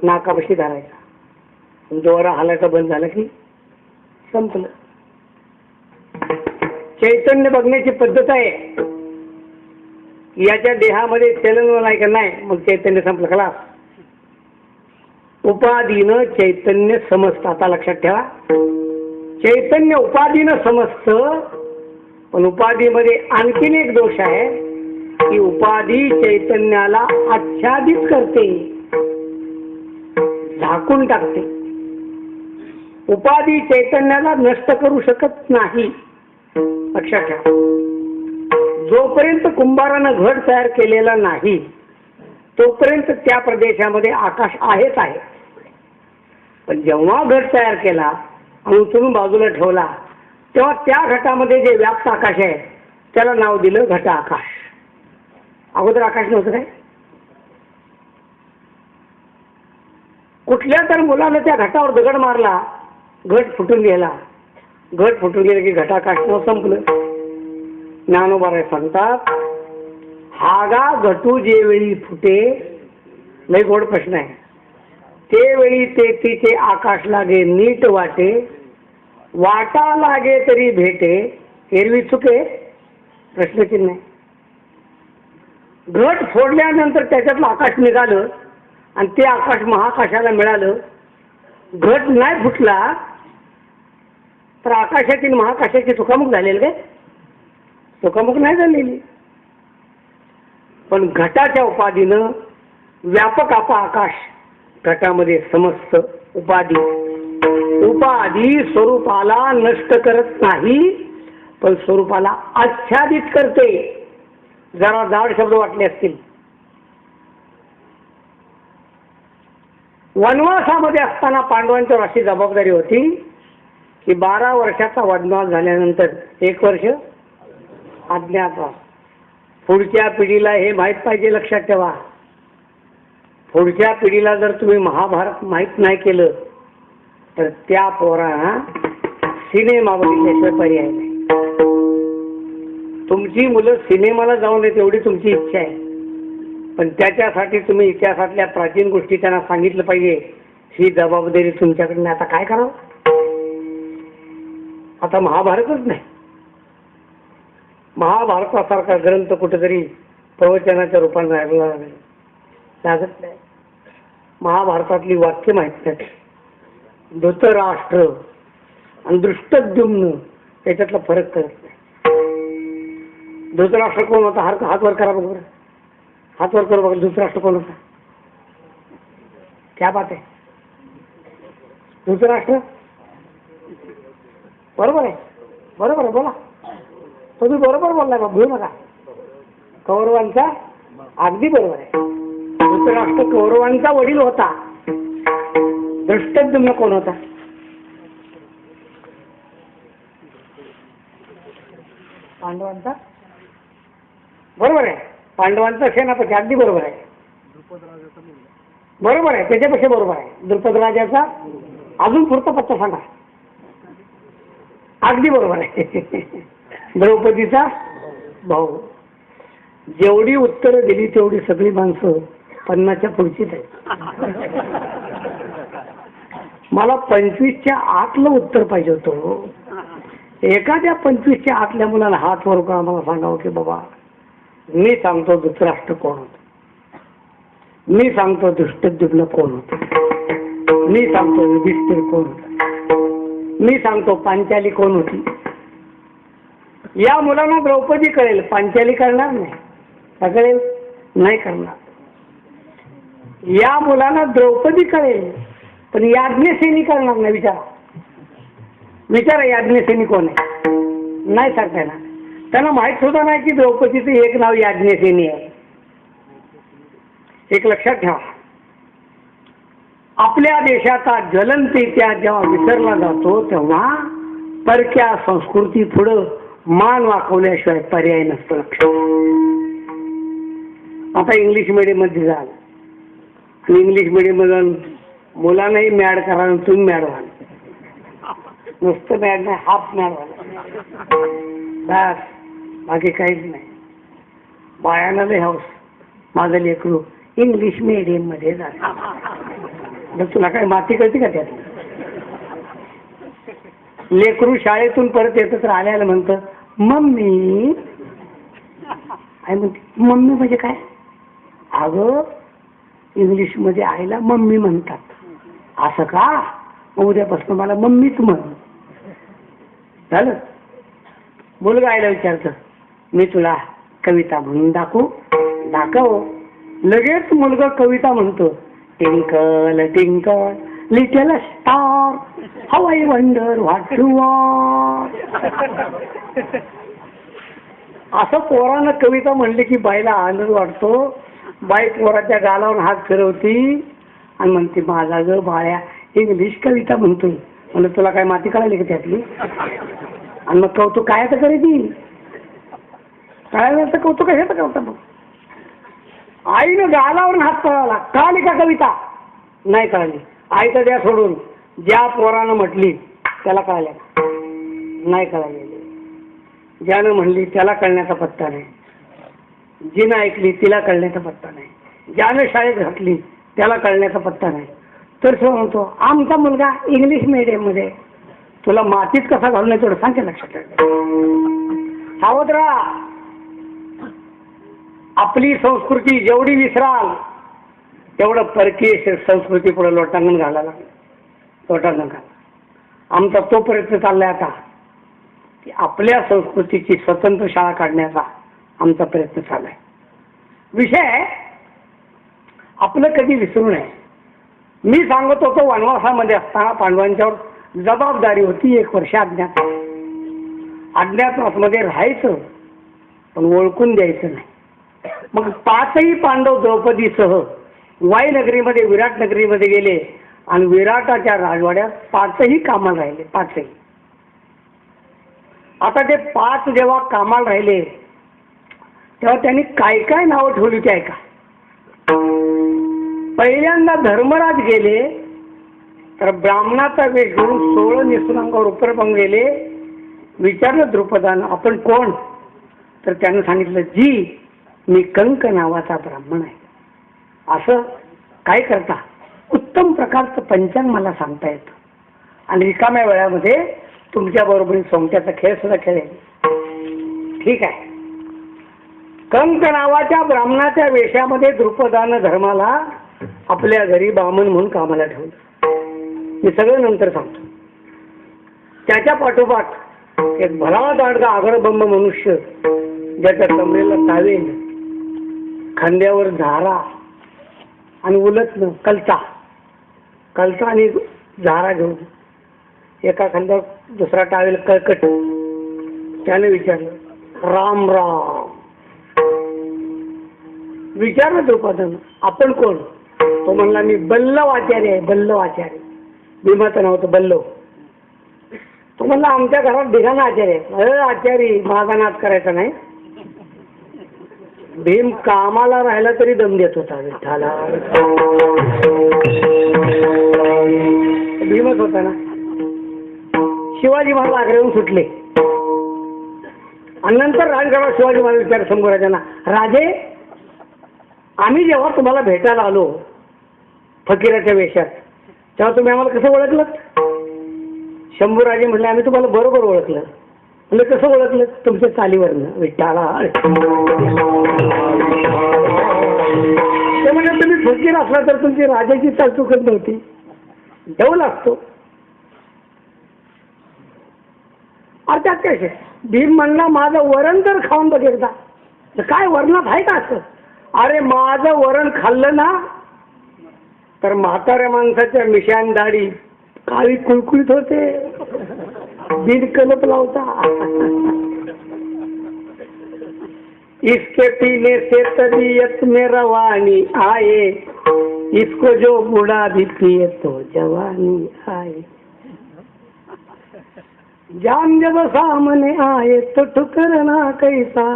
नाकापाशी धरायचा. दोरा हालायचा बंद झाला की संपलं. चैतन्य बघण्याची पद्धत आहे. याच्या देहामध्ये चलन नाही का? नाही. मग चैतन्य संपलं, खलास. उपाधीनं चैतन्य समजतं. आता लक्षात ठेवा, चैतन्य उपाधीनं समजतं, पण उपाधीमध्ये आणखीन एक दोष आहे की उपाधी चैतन्याला आच्छादित करते, झाकून टाकते. उपाधी चैतन्याला नष्ट करू शकत नाही, लक्षात ठेवा. जोपर्यंत कुंभारानं घट तयार केलेला नाही तोपर्यंत त्या प्रदेशामध्ये आकाश आहेच आहे. पण जेव्हा घट तयार केला आणि उचलून बाजूला ठेवला तेव्हा त्या घटामध्ये जे व्याप्त आकाश आहे त्याला नाव दिलं घट आकाश. अगोदर आकाश नव्हतं काय? कुठल्या तर मुलानं त्या घटावर दगड मारला, घट फुटून गेला. घट फुटून गेला की घटाकाश संपलं. ज्ञानोबा सांगतात, हागा घटू जे वेळी फुटे, लय गोड प्रश्न आहे. ते वेळी ते तिचे आकाश लागे नीट वाटे, वाटा लागे तरी भेटे, एरवी चुके प्रश्नचिन्ह आहे. घट फोडल्यानंतर त्याच्यातलं आकाश निघालं आणि ते आकाश महाकाशाला मिळालं. घट नाही फुटला तर आकाशातील महाकाशाची चुकामुक झालेली काय? चुकामुक नाही झालेली. पण घटाच्या उपाधीनं व्यापक आपा आकाश घटामध्ये समजतं. उपाधी स्वरूपाला नष्ट करत नाही, पण स्वरूपाला आच्छादित करते. जरा जाड शब्द वाटले असतील. वनवासामध्ये असताना पांडवांच्यावर अशी जबाबदारी होती की 12 वर्षाचा वनवास झाल्यानंतर 1 वर्ष अज्ञातवास. पुढच्या पिढीला हे माहीत पाहिजे, लक्षात ठेवा. पुढच्या पिढीला जर तुम्ही महाभारत माहीत नाही केलं तर त्या पोरांना सिनेमा बघितल्याशिवाय पर्याय नाही. तुमची मुलं सिनेमाला जाऊ नयेत एवढी तुमची इच्छा आहे, पण त्याच्यासाठी तुम्ही इतिहासातल्या प्राचीन गोष्टी त्यांना सांगितलं पाहिजे. ही जबाबदारी तुमच्याकडनं. आता काय करावं? आता महाभारतच नाही. महाभारतासारखा ग्रंथ कुठेतरी प्रवचनाच्या रूपाने लागत नाही. महाभारतातली वाक्य माहित नाही, धृतराष्ट्र आणि दृष्टद्युम्न याच्यातला फरक करत नाही. धृतराष्ट्र कोण होता? हात वर करा बरोबर, हात वर करू बघा. धृतराष्ट्र कोण होता? क्या बात आहे, धृतराष्ट्र बरोबर आहे, बरोबर आहे, बोला तुम्ही बरोबर बोललाय बा, भूल नका. कौरवांचा अगदी बरोबर आहे. धृतराष्ट्र कौरवांचा वडील होता. दृष्टद्युम्न कोण होता? पांडवांचा, बरोबर आहे, पांडवांचा सेनापती, अगदी बरोबर आहे, बरोबर आहे, त्याच्यापेक्षा बरोबर आहे. द्रुपद राजाचा अजून पुढचा पत्ता सांगा. अगदी बरोबर आहे. द्रौपदीचा भाऊ. जेवढी उत्तरं दिली तेवढी सगळी माणसं 50च्या पुढचीच आहेत. मला 25च्या आतलं उत्तर पाहिजे होतं. एखाद्या 25च्या आतल्या मुलाला हात वर करून आम्हाला सांगावं की बाबा मी सांगतो धृतराष्ट्र कोण होतं, मी सांगतो दृष्टद्युम्न कोण होतं, मी सांगतो युधिष्ठिर कोण होता, मी सांगतो पांचाली कोण होती. या मुलांना द्रौपदी कळेल, पांचाली करणार नाही. कळेल नाही करणार. या मुलांना द्रौपदी कळेल पण याज्ञसेनी करणार नाही. विचारा याज्ञसेनी कोण आहे? नाही सांगता येणार. त्यांना माहित सुद्धा नाही की द्रौपदीचं एक नाव याज्ञसेनी आहे. एक लक्षात ठेवा, आपल्या देशाचा ज्वलंत इतिहास जेव्हा विसरला जातो तेव्हा परक्या संस्कृती पुढं मान वाकवल्याशिवाय पर्याय नसतो. आता इंग्लिश मीडियम मध्ये जाल आणि इंग्लिश मीडियम मधून मुलांनाही मॅड करा आणि तुम्ही मॅड व्हाल. नुसतं मॅड नाही, हाफ मॅड व्हाल बस, बाकी काहीच नाही. बायाना लय हाऊस, माझं लेकरू इंग्लिश मीडियम मध्ये जात. तुला काय माती कळते का त्यात? लेकरू शाळेतून परत येतं तर आल्याला म्हणतं मम्मी. आई म्हणते मम्मी म्हणजे काय? अगं इंग्लिश मध्ये आईला मम्मी म्हणतात. असं का? उद्यापासून मला मम्मीच म्हण. झालं. मुलगा आईला विचारतं मी तुला कविता म्हणून दाखव. लगेच मुलगा कविता म्हणतो. Twinkle twinkle little star how I wonder what you are. असं पोरानं कविता म्हणली की बाईला आनंद वाटतो. बाई पोराच्या गालावर हात फिरवती आणि म्हणते माझा ग बाळ्या इंग्लिश कविता म्हणतोय. म्हणलं तुला काय माती कळाली का त्यातली? आणि मग कौतुक काय तर करायची? कळायला तर कौतुक हे तर कौतुक. मग आईनं गालावर हात पळाला. कळाली का कविता? नाही कळाली. आई तर द्या सोडून, ज्या पोरानं म्हटली त्याला कळाल्या नाही कळाली. ज्यानं म्हणली त्याला कळण्याचा पत्ता नाही, जिनं ऐकली तिला कळण्याचा पत्ता नाही, ज्यानं शाळेत घातली त्याला कळण्याचा पत्ता नाही. तर तो म्हणतो आमचा मुलगा इंग्लिश मीडियम मध्ये. तुला मातीत कसा घालून नाही तेवढं सांगते लक्षात. सावध राहा. आपली संस्कृती जेवढी विसराल तेवढं परकीय संस्कृती पुढे लोटांगण घालायला लोटांगण घाला. आमचा तो प्रयत्न चाललाय आता की आपल्या संस्कृतीची स्वतंत्र शाळा काढण्याचा आमचा प्रयत्न चाललाय. विषय आपलं कधी विसरू नये. मी सांगत होतो वनवासामध्ये असताना पांडवांच्यावर जबाबदारी होती 1 वर्ष अज्ञातवासमध्ये राहायचं पण ओळखून द्यायचं नाही. मग 5ही पांडव द्रौपदीसह वाई नगरीमध्ये विराट नगरीमध्ये गेले आणि विराटाच्या राजवाड्यात 5ही कामाला राहिले. 5ही. आता ते 5 जेव्हा कामाला राहिले तेव्हा त्यांनी काय काय नावं ठेवली ते ऐका. पहिल्यांदा धर्मराज गेले तर ब्राह्मणाचा वेश घेऊन 16 नेसून अंगावर उपरपंग गेले. विचारलं द्रुपदानं आपण कोण? तर त्यानं सांगितलं जी मी कंक नावाचा ब्राह्मण आहे. असं काय करता? उत्तम प्रकारचं पंचांग मला सांगता येतं आणि रिकाम्या वेळामध्ये तुमच्या बरोबरीने सोंगट्याचा खेळ सुद्धा खेळेल. ठीक आहे. कंक नावाच्या ब्राह्मणाच्या वेशामध्ये द्रुपदानं धर्माला आपल्या घरी बामण म्हणून कामाला ठेवलं. मी सगळं नंतर सांगतो. त्याच्या पाठोपाठ एक भला दांडगा आगरबंब मनुष्य, ज्याच्या कमरेला तावेल, खांद्यावर झारा आणि उलटणं कलता आणि झारा घेऊन, एका खांद्यावर दुसरा टावेल कळकट. त्याने विचारलं, राम राम. विचारलं द्रुपदानं, आपण कोण? तो म्हणला, मी बल्लव आचार्य आहे, बल्लव आचार्य. भीमाचं नाव होतं बल्लव. तो म्हणला, आमच्या घरात ढिगाणा आचार्य आहे. आचार्य, माझा नाद करायचा नाही. भीम कामाला राहिला तरी दम देत होता विठ्ठला. भीमच होता ना. शिवाजी महाराज आग्र्याहून सुटले आणि नंतर राजगडावर शिवाजी महाराज विचार शंभूराजांना, राजे, आम्ही जेव्हा तुम्हाला भेटायला आलो फकीराच्या वेशात, तेव्हा तुम्ही आम्हाला कसं ओळखलं? शंभूराजे म्हटले, आम्ही तुम्हाला बरोबर ओळखलं. म्हणजे कसं ओळखलं? तुमच्या चालीवरनं विठ्ठला. ते म्हणजे तुम्ही फकीर असला तर तुमची राजाची चाल चुकत नव्हती, देऊ लागतो. अरे त्यात काय? भीम म्हणला, माझं वरण तर खाऊन बघ एकदा. काय वरणात आहे का असं? अरे माझं वरण खाल्लं ना तर म्हाताऱ्या माणसाच्या मिशान दाढी काळी कुळकुळीत होते, दीड कलप लावता. इसके पीने से तबीयत में रवानी आए, इसको जो बूढ़ा भी पिए तो जवानी आए. जान जब सामने आए तो ठुकरना कैसा,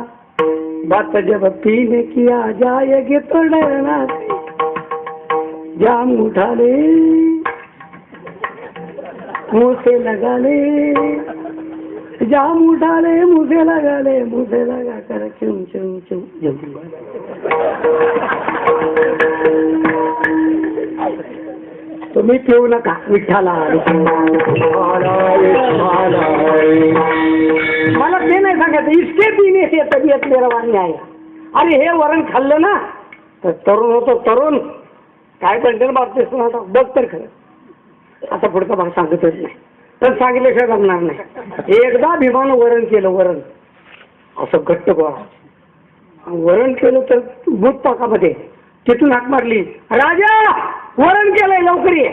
बात जब पीने की आ जाएगी तो डरना. जाम उठा ले, मुँह से लगा ले, जाम उठा ले, मुँह से लगा कर चुम चुम चुम चुम. तुम्ही पिऊ नका विठ्ठला. मला ते नाही सांगायचं. इसके पिणे से तबीयत में रवानी आहे. अरे हे वरण खाल्लं ना तर तरुण होतो, तरुण. काय कंटेन बाबतीत होता बघ तर खरं. आता पुढचा भाग सांगतच नाही, तर सांगितल्याशिवाय जमणार नाही. एकदा भीमानं वरण केलं, वरण असं घट्ट गोळा वरण केलं तर भूत पाकामध्ये. तिथून हाक मारली, राजा वरण केलंय, लवकर ये.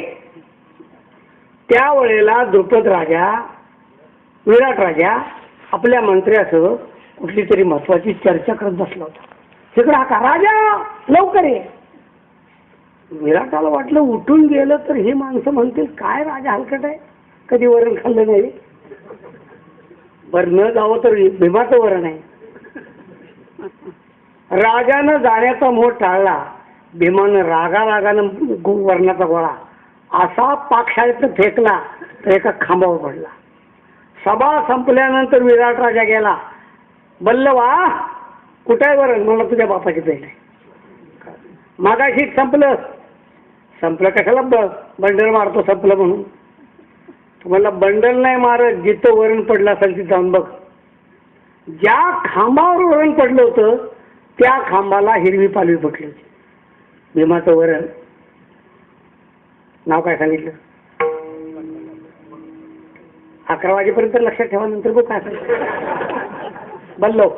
त्यावेळेला द्रुपद राजा, विराट राजा आपल्या मंत्र्यासह कुठली तरी महत्वाची चर्चा करत बसला होता. तिकडे हाका, राजा लवकर ये. विराटाला वाटलं उठून गेलं तर ही माणसं म्हणतील, काय राजा हलकट आहे, कधी वरण खाल्लं नाही. बरं न जावं तर भीमाचं वरण आहे. राजानं जाण्याचा मोह टाळला. भीमानं रागानं वरणाचा गोळा असा पाकशाळेत फेकला तर एका खांबावर पडला. सभा संपल्यानंतर विराट राजा गेला. बल्लवा कुठे आहे वरण? मला तुझ्या बापाची भेट आहे. मागाशी संपलं कशाला बंडल मारतो संपलं म्हणून? तुम्हाला बंडल नाही मारत, जिथं वरण पडलं असेल तिथं जाऊन बघ. ज्या खांबावर वरण पडलं होतं त्या खांबाला हिरवी पालवी फुटली होती. भीमाचं वरण नाव काय सांगितलं? 11 वाजेपर्यंत लक्षात ठेवा, नंतर बघ काय सांगितलं. बल्लव.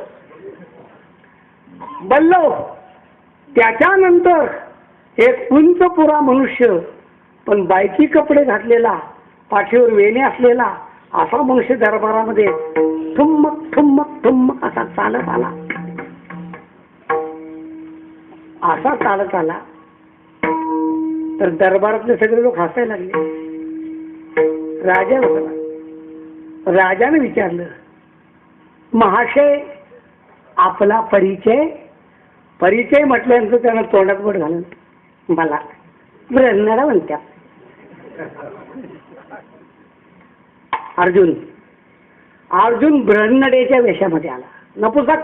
त्याच्यानंतर एक उंच पुरा मनुष्य, पण बायकी कपडे घातलेला, पाठीवर वेणी असलेला असा मनुष्य दरबारामध्ये ठुम्मक ठुम्मक ठुम्मक असा चालत आला. असा चालत आला तर दरबारातले सगळे लोक हसायला लागले. राजाने विचारलं, महाशय आपला परिचय म्हटल्यानंतर त्यानं तोंडात बोट घालून मला ब्रह्मणा म्हणत्या. अर्जुन ब्रह्मणेच्या वेशामध्ये आला, नपुसक.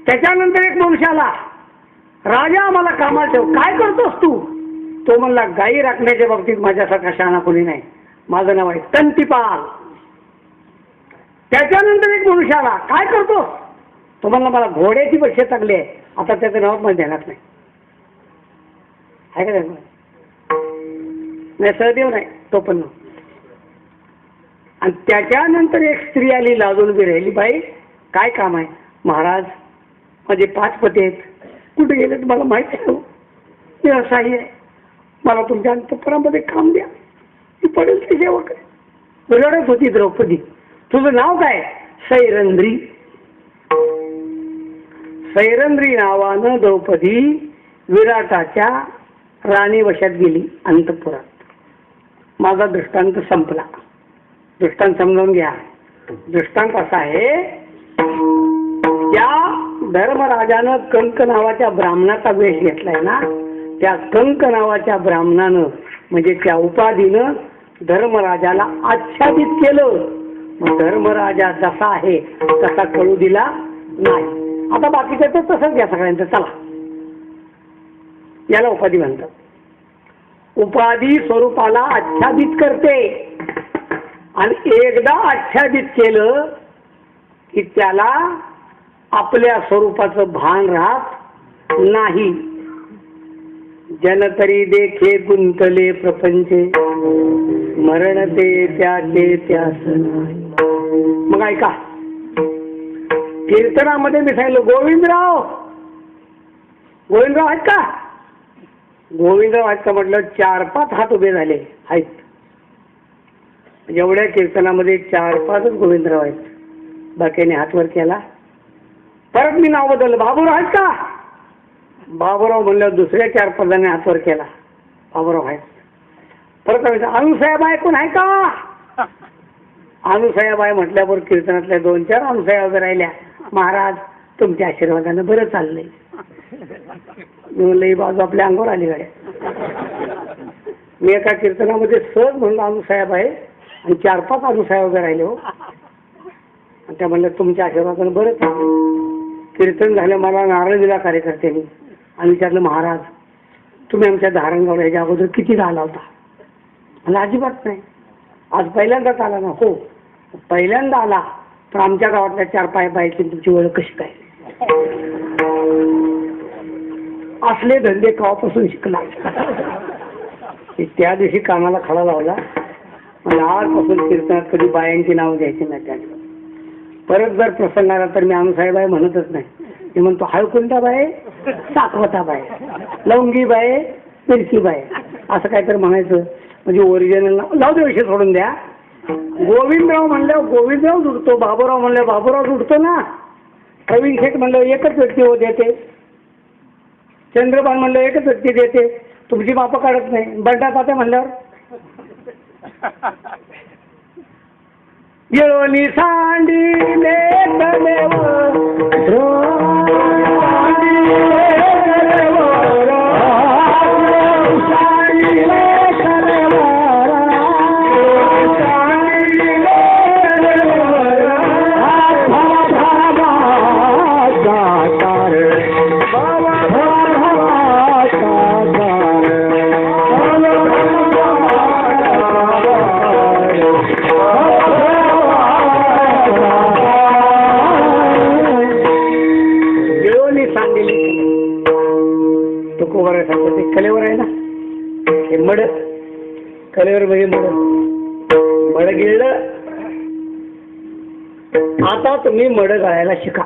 त्याच्यानंतर एक मनुष्य आला, राजा मला कामाला ठेव. काय करतोस तू? तो म्हणला, गाई राखण्याच्या बाबतीत माझ्यासारखा शहाणा कोणी नाही, माझं नाव आहे तंतीपाल. त्याच्यानंतर एक मनुष्य आला, काय करतोस? तो म्हणला, मला घोड्याची परीक्षा चांगली आहे. आता त्याचं नाव मला ध्यानात नाही आहे का? नाही सहदेव नाही, तो पण नव्हता. आणि त्याच्यानंतर एक स्त्री आली, लाजून उभी राहिली. बाई काय काम आहे? महाराज माझे 5 पती आहेत, कुठे गेले तुम्हाला माहिती आहे? मी असाही आहे, मला तुमच्या अंतःपुरामध्ये काम द्या, मी पडेल ते सेवक आहे. रडत होती द्रौपदी. तुझं नाव काय? सैरंद्री. सैरंद्री नावानं द्रौपदी विराटाच्या राणी वशात गेली अंतःपुरात. माझा दृष्टांत संपला. दृष्टांत समजावून घ्या. दृष्टांत असा आहे, त्या धर्मराजानं कंक नावाच्या ब्राह्मणाचा वेश घेतलाय ना, त्या कंक नावाच्या ब्राह्मणानं म्हणजे त्या उपाधीनं धर्मराजाला आच्छादित केलं. मग धर्मराजा जसा आहे तसा कळू दिला नाही. आता बाकीचं तर तसंच घ्या सगळ्यांचं. चला, याला उपाधी म्हणतात. उपाधी स्वरूपाला आच्छादित करते आणि एकदा आच्छादित केलं की त्याला आपल्या स्वरूपाचं भान राहत नाही. जन तरी देखे गुंतले प्रपंचे, मरण ते त्याचे त्यास नाही. मग ऐका, कीर्तनामध्ये मी सांगितलं गोविंदराव, गोविंदराव आहेत का? गोविंदराव आहेत का म्हटलं, 4-5 हात उभे झाले आहेत. एवढ्या कीर्तनामध्ये 4-5च गोविंदराव आहेत, बाकीने हात वर केला. परत मी नाव बदललं, बाबूराव आहेत का? बाबूराव म्हणलं, दुसऱ्या 4-5 जणांनी हात वर केला, बाबूराव आहेत. परत अनुसाहेब आहे, कोण आहे का? अनुसाहेब आहे म्हटल्यावर कीर्तनातल्या 2-4 अनुसाहेब उभे राहिल्या. महाराज तुमच्या आशीर्वादानं बरं चाललंय. मी म्हणलं, ही बाजू आपल्या अंगावर आली गाड्या. मी एका कीर्तनामध्ये सहज म्हणलं अनुसाहेब आहे आणि 4-5 अनुसाहेब उभे राहिले हो. आणि त्या म्हणलं तुमच्या आशीर्वादानं बरं चाललं. कीर्तन झालं, मला नारळ दिला कार्यकर्त्यांनी आणि विचारलं, महाराज तुम्ही आमच्या धारणगावला ह्याच्या अगोदर किती आला होता? मला अजिबात नाही, आज पहिल्यांदाच आला ना. हो पहिल्यांदा आला, पण आमच्या गावातल्या 4 बायची तुमची ओळख कशी काय? असले धंदे केव्हापासून शिकला? त्या दिवशी कानाला खडा लावला. मला आजपासून कीर्तनात कधी बायांची नावं घ्यायची नाही. त्या परत जर प्रसंग आला तर मी अनुसाहेब आहे म्हणतच नाही. मी म्हणतो हळकुंडा बाय, साखवता बाय, लवंगी बाय, मिरची बाय, असं काहीतरी म्हणायचं. म्हणजे ओरिजिनल लावू दे, विषय सोडून द्या. गोविंदराव म्हणल्यावर गोविंदराव जुडतो, बाबूराव म्हणल्यावर बाबूराव जुडतो ना. प्रवीण शेठ म्हणल्यावर एकच व्यक्ती हो देते, चंद्रबान म्हणल्यावर एकच व्यक्ती देते, तुमची मापं काढत नाही. बंडा तात्या म्हणल्यावर येळोनी सांडिले तदेव कलेवर आहे ना, हे मड कलेवर म्हणजे मड गिळलं. आता तुम्ही मड गाळायला शिका,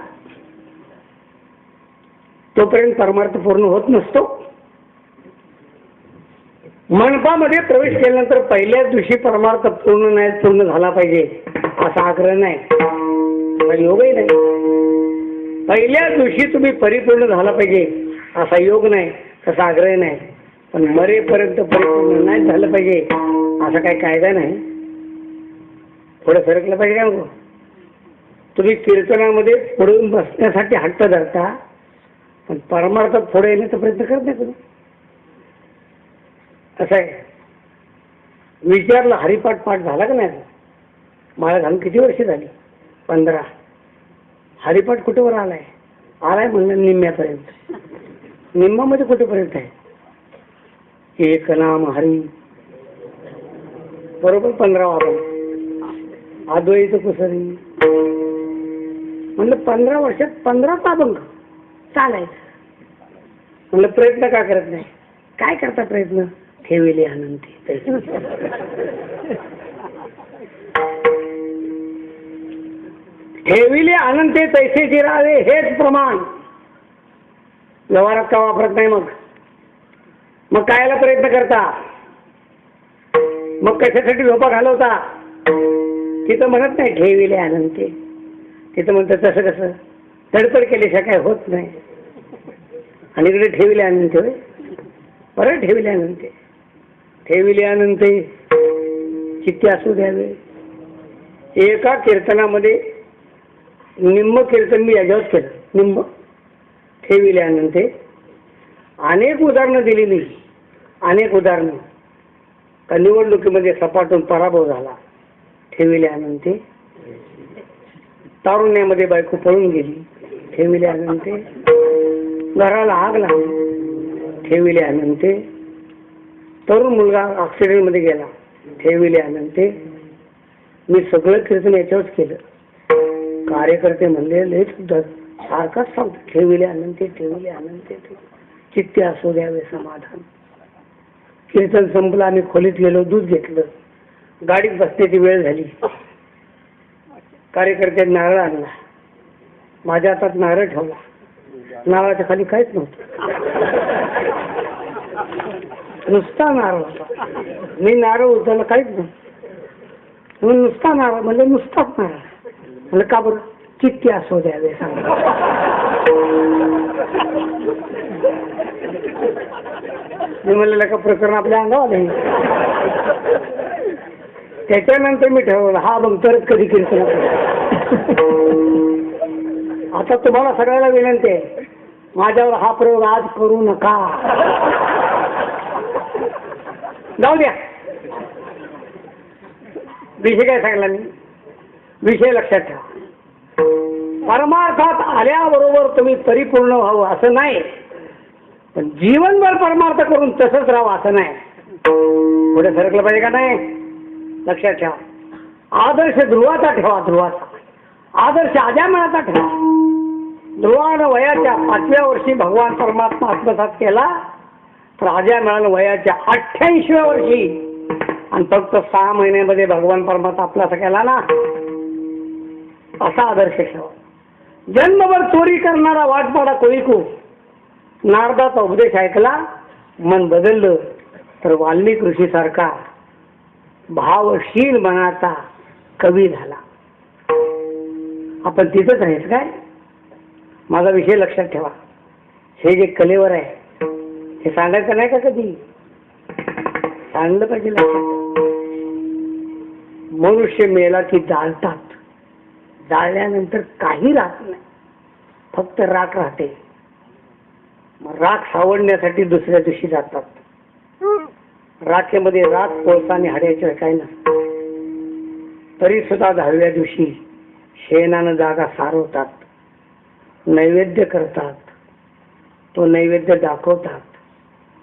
तोपर्यंत परमार्थ पूर्ण होत नसतो. मंडपामध्ये प्रवेश केल्यानंतर पहिल्याच दिवशी परमार्थ पूर्ण झाला पाहिजे असा आग्रह नाही, योगही नाही. पहिल्याच दिवशी तुम्ही परिपूर्ण झाला पाहिजे असा योग नाही, तसा आग्रह नाही. पण मरेपर्यंत परिपूर्ण नाही झालं पाहिजे असा काही कायदा नाही. थोडं सरकलं पाहिजे का? तुम्ही कीर्तनामध्ये पुढे बसण्यासाठी हट्ट धरता, पण परमार्थात पुढे येण्याचा प्रयत्न करत नाही तुम्ही. असं आहे. विचारलं हरिपाठ झाला का नाही? मला घालून किती वर्ष झाली? 15. हरिपाठ कुठेवर आलाय? आलाय म्हणलं निम्म्यापर्यंत. निम्मामध्ये कुठेपर्यंत आहे? एक नाम हरी, बरोबर 15 आपण अद्वैत कुसरी म्हणलं 15 वर्षात 15चा अभंग चालायचं. म्हणलं प्रयत्न का करत नाही? काय करता प्रयत्न? ठेविले अनंती तैसे. ठेविले अनंते तैसे जिरावे हेच प्रमाण व्यवहारात का वापरत नाही. मग कायला प्रयत्न करता, मग कशासाठी झोपा घालवता. तिथं म्हणत नाही ठेविले अनंते, तिथं म्हणतात तसं कसं तडतड केल्याशिवाय काय होत नाही. आणि इकडे ठेविले अनंते होय, बरं ठेविले अनंते. ठेविले अनंते चित्ते असू द्यावे. एका कीर्तनामध्ये निम्म कीर्तन मी याच्यावर केलं, निम्म ठेविले अनंते. अनेक उदाहरणं दिलेली, अनेक उदाहरणं. का निवडणुकीमध्ये सपाटून पराभव झाला, ठेविले अनंते. तारुण्यामध्ये बायको पळून गेली, ठेविले अनंते. घराला आग लागली, ठेविले अनंते. तरुण मुलगा ऍक्सिडेंट मध्ये गेला, ठेविले अनंते. मी सगळं कीर्तन याच्यावरच केलं. कार्यकर्ते म्हणले लय सुद्धा सारखाच सांगतो ठेविले अनंते, ठेविले अनंते. चित्ते असू द्यावे समाधान. कीर्तन संपलं, आम्ही खोलीत गेलो, दूध घेतलं. गाडीत बसण्याची वेळ झाली. कार्यकर्त्यांनी नारळ आणला, माझ्या हातात नारळ ठेवला. नारळाच्या खाली काहीच नव्हतं, नुसता नारळ होता. मी नारळ उचलला, काहीच नव्हतं. नुसता नारळ म्हणजे नुसताच नारळ. म्हणजे का बरं, चित्ते असू द्यावे सांगा. मी म्हणलेलं का प्रकरण आपल्या अंगावर आहे. त्याच्यानंतर मी ठरवलं हा मग तरच कधी कीर्तन. आता तुम्हाला सगळ्याला विनंती आहे, माझ्यावर हा प्रयोग आज करू नका. जाऊ द्या. विषय काय सांगला मी, विषय लक्षात ठेवा. परमार्थात आल्याबरोबर तुम्ही परिपूर्ण व्हावं असं नाही, पण जीवनभर परमार्थ करून तसंच राहावं असं नाही. पुढे सरकलं पाहिजे का नाही, लक्षात ठेवा. आदर्श ध्रुवाचा ठेवा, ध्रुवाचा आदर्श आद्यामळाचा ठेवा. ध्रुवानं वयाच्या 5व्या वर्षी भगवान परमात्मा आत्मसात केला, तर आद्यामळानं वयाच्या 88व्या वर्षी आणि फक्त 6 महिन्यामध्ये भगवान परमात्मा आपला केला ना, असा आदर्श ठेवा. जन्मभर चोरी करणारा वाटपाडा कोळीकू नारदाचा उपदेश ऐकला, मन बदललं, तर वाल्मिक ऋषी सारखा भावशील मनाचा कवी झाला. आपण तिथंच राहायचं काय. माझा विषय लक्षात ठेवा. हे जे कलेवर आहे हे सांगायचं नाही का, कधी सांगलं पाहिजे. लक्षात. मनुष्य मेला की जाळतात, जाळल्यानंतर काही राहत नाही, फक्त राख राहते. मग राख सावडण्यासाठी दुसऱ्या दिवशी जातात. राखेमध्ये राख, कोळसा आणि हाड्याचे काय नसतं, तरी सुद्धा 10व्या दिवशी शेणानं जागा सारवतात, नैवेद्य करतात, तो नैवेद्य दाखवतात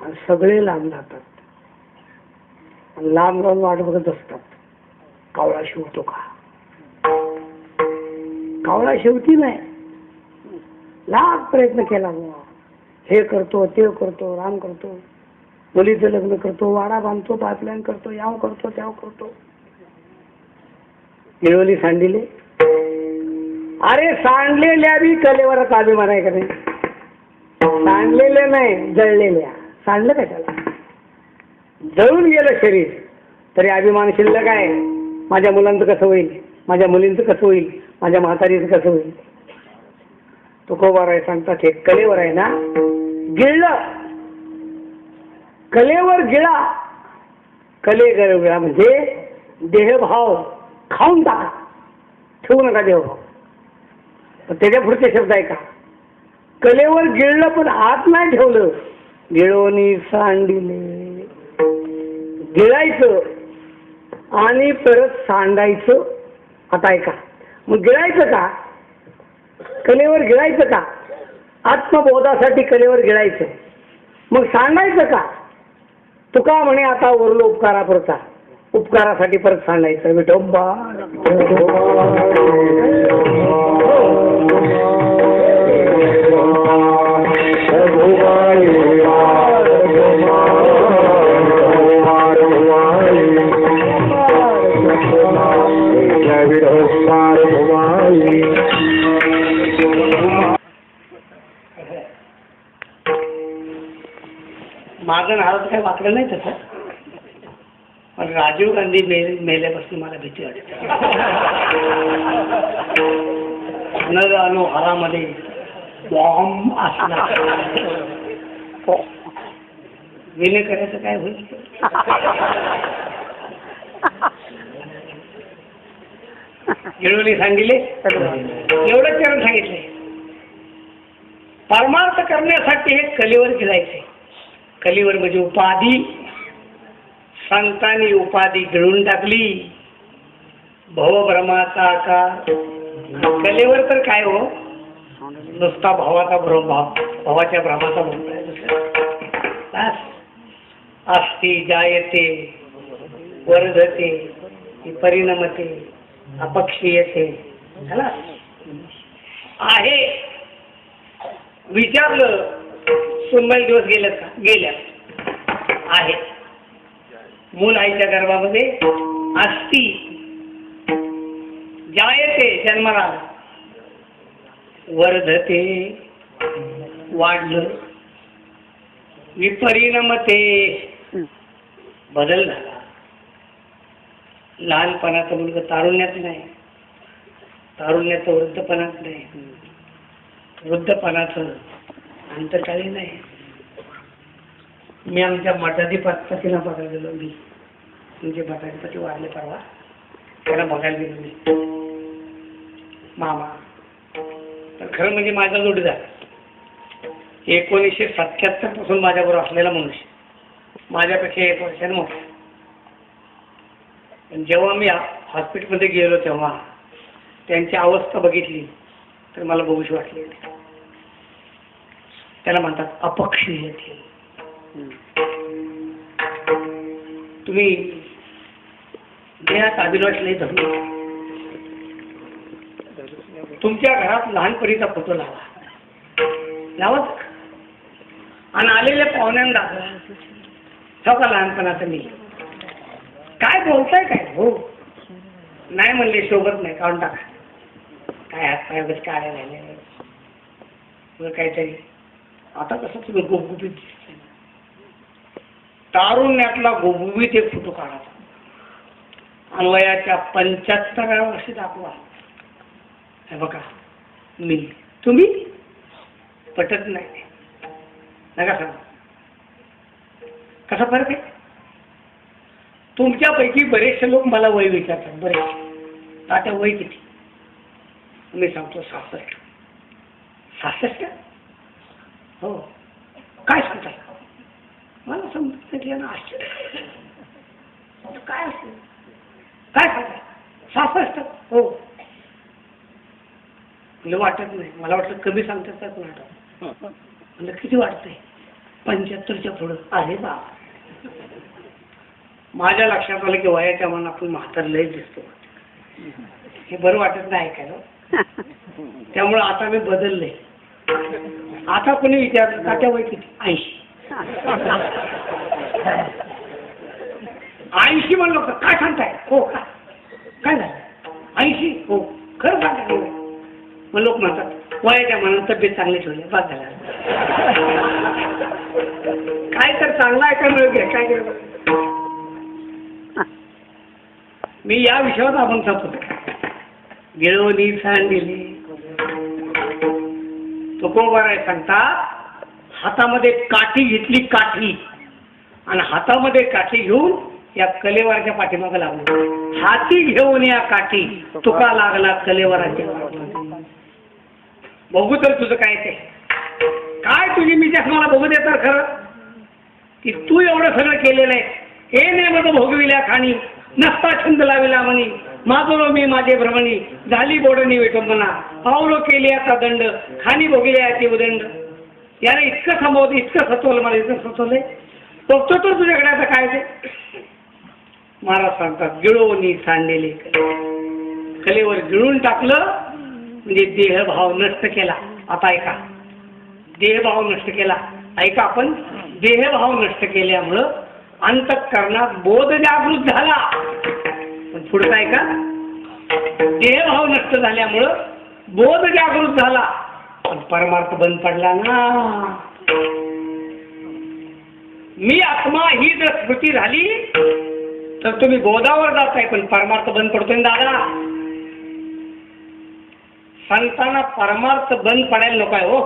आणि सगळे लांब जातात. लांब लांब वाट बघत असतात, कावळा शिवतो का. कावळा शेवटी नाही, लाख प्रयत्न केला, हे करतो ते करतो, राम करतो, मुलीचं लग्न करतो, वाडा बांधतो, पाईपलाईन करतो, याव करतो त्याव करतो. मिळवली सांडिले. अरे सांडलेल्या बी कलेवरच अभिमान आहे का नाही. सांडलेल्या नाही, जळलेल्या. सांडलं कशाला, जळून गेलं शरीर तरी अभिमान शिल्लक आहे. माझ्या मुलांचं कसं होईल, माझ्या मुलींचं कसं होईल, माझ्या म्हातारीचं कसं होईल. तुकोबाराय सांगतात हे कलेवर आहे ना, गिळलं, कलेवर गिळा. कले गिळा म्हणजे देहभाव खाऊन टाका, ठेवू नका देहभाव. पण त्याच्या पुढचे शब्द आहे का, कलेवर गिळलं पण आत नाही ठेवलं. गिळवणी सांडिले. गिळायचं आणि परत सांडायचं. आता ऐका, मग गिळायचं का, कलेवर गिळायचं का, आत्मबोधासाठी कलेवर गिळायचं. मग सांडायचं का, तुका म्हणे आता उरलो उपकारापुरता, उपकारासाठी परत सांडायचं. विठोबा माझं नाराज काही वाकलं नाही तसं, पण राजीव गांधी मेल्यापासून मला भीती वाटते. न जाणो हारामध्ये बॉम्ब असला विनय करायचं काय होईल. गिळवणी सांगितले एवढंच कारण सांगितले. परमार्थ करण्यासाठी हे कलीवर गिळायचे. कलीवर म्हणजे उपाधी. संतांनी उपाधी गिळून टाकली. भवभ्रमाचा आकार. कलेवर तर काय हो, नुसता भावाचा भ्रम, भावाच्या भ्रमाचा भ्रम. अस्ति जायते वर्धते परिणमते अपक्षीयते. आहे विचारलं सुनबाई दिवस गेले का? गेल्या. आहे मूल आईच्या गर्भामध्ये. अस्ति जायते जन्माला. वर्धते वाढलं. विपरिणमते बदल झाला. लहानपणाचं मुलगा तारुण्यात नाही, तारुण्याचं वृद्धपणात नाही, वृद्धपणाचं अंतकाळी नाही. मी आमच्या मठाधिपतीला बघायला गेलो. मी तुमचे मठाधिपती वाढले परवा, त्याला बघायला गेलो मी. मामा तर खरं म्हणजे माझा जोडीदार. 1977 पासून माझ्याबरोबर असलेला मनुष्य, माझ्यापेक्षा 1 वर्षाने मोठा. पण जेव्हा मी हॉस्पिटलमध्ये गेलो तेव्हा त्यांची अवस्था बघितली तर मला बघूशी वाटली. त्याला म्हणतात अपक्षीयते. तुम्ही देहात अभिलाष नाही धरू. तुमच्या घरात लहानपणीचा फोटो लावा आणि आलेल्या पाहुण्यांना दाखवा लहानपणाचं. मी काय बोलताय काय हो नाही म्हणले शोभत नाही काढून टाका. काय हात पाय वगैरे काय राहिले काहीतरी. आता कसं तुम्ही गुबगुबीत दिसतंय. तारुण्यातला गुबगुबीत एक फोटो काढा आणि वयाच्या 75व्या वर्षी दाखवा. हे बघा मी, तुम्ही पटत नाही नका सांगा. कसा फरक आहे. तुमच्यापैकी बरेचसे लोक मला वय विचारतात. बरेच तात्या वय किती? मी सांगतो 66. 66? हो. काय सांगताय? मला समजत नाही ना. आश्चर्य काय असेल. काय सांगताय? 66? हो. मला वाटत नाही. मला वाटलं कमी सांगतात का कोणाला. म्हणजे किती वाटतंय? 75च्या पुढं. आहे बा. माझ्या लक्षात आलं की वयाच्या मनात आपण म्हातार लय दिसतो. हे बरं वाटत नाही ऐकायला. त्यामुळं आता मी बदलले. आता कोणी विचारलं तात्या वय किती? 80. 80 म्हणलं का? काय सांगताय? हो का? काय झालं? 80? हो. खरं सांगताय? मग लोक म्हणतात वयाच्या मनात तब्येत चांगली ठेवली. बाद झाला. काय तर चांगला आहे का मिळते काय केलं. मी या विषयावर आपण संपत. गिळवणी सांगितली. तुकोबाराय सांगतात हातामध्ये काठी घेतली. काठी आणि हातामध्ये काठी घेऊन या कलेवराच्या पाठीमागे लागलो. हाती घेऊन या काठी तुका लागला कलेवराच्या. बघू तर तुझं काय ते काय तुझी मी मला बघू दे तर खरं की तू एवढं सगळं केलेलं आहे. हे नेमत भोगविल्या खाणी नसता छंद लाविला म्हणी. माजलो मी माझे भ्रमणी झाली बोडणी विटंबना. पावलो केली आता दंड खाणी भोगले याची उदंड. याने इतकं संभवत इतकं सचवलं मला इतकं सचवलंय. बघतो तर तुझ्याकडे आता काय ते. महाराज सांगतात गिळवणी सांडलेले. कलेवर गिळून टाकलं म्हणजे देहभाव नष्ट केला. आता ऐका देहभाव नष्ट केला. ऐका आपण देहभाव नष्ट केल्यामुळं अंतःकरणात बोध जागृत झाला. पण पुढचं ऐका देहभाव नष्ट झाल्यामुळं बोध जागृत झाला पण परमार्थ बंद पडला ना. मी आत्मा ही जर स्मृती झाली तर तुम्ही गोदावर जाताय, पण परमार्थ बंद पडतोय ना दादा. संतांना परमार्थ बंद पडायला नको आहे हो.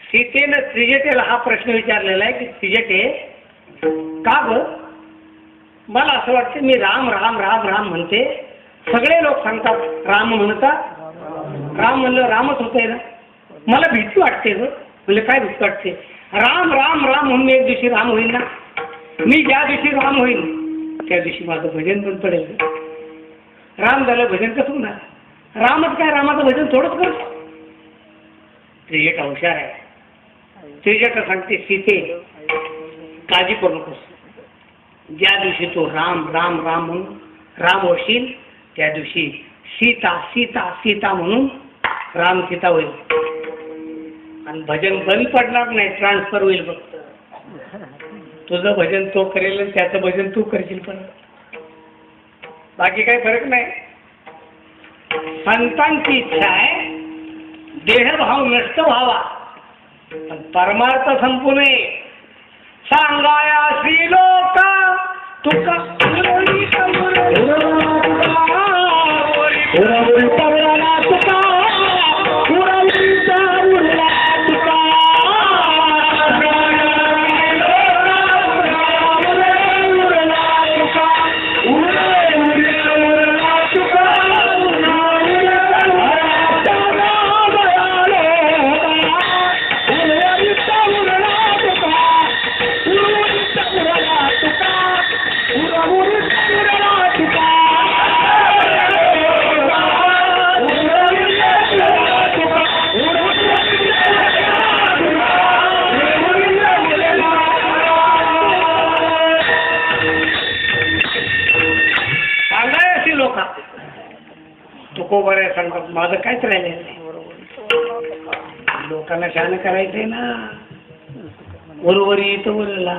सीतेनं त्रिजटेला हा प्रश्न विचारलेला आहे की त्रिजटे का ग, मला असं वाटतं मी राम राम राम राम म्हणते, सगळे लोक सांगतात राम म्हणतात, राम म्हणलं रामच होतंय ना, मला भीती वाटते ग. म्हणजे काय भीती वाटते? राम राम राम म्हणून एक दिवशी राम होईल ना, मी ज्या दिवशी राम होईल त्या दिवशी माझं भजन पण पडेल. राम झालं भजन कसं होणार? रामच काय रामाचं भजन थोडंच करतो. त्रिजट हुशार आहे. त्रिजट सांगते सीते काळजी करू नकोस, ज्या दिवशी तो राम राम राम म्हणून राम होशील त्या दिवशी सीता सीता सीता म्हणून राम सीता होईल. आणि भजन बंद पडणार नाही, ट्रान्सफर होईल. फक्त तुझं भजन तो करेल आणि त्याचं भजन तू करशील, पण बाकी काही फरक नाही. संतांची इच्छा आहे देहभाव नष्ट व्हावा, पण परमार्थ संपू नये. सांगाया श्री लोक तुका तुकोबऱ्या सांगतात माझं काहीच राहिलेलं नाही. लोकांना शान करायचंय ना, उर्वरित उरला.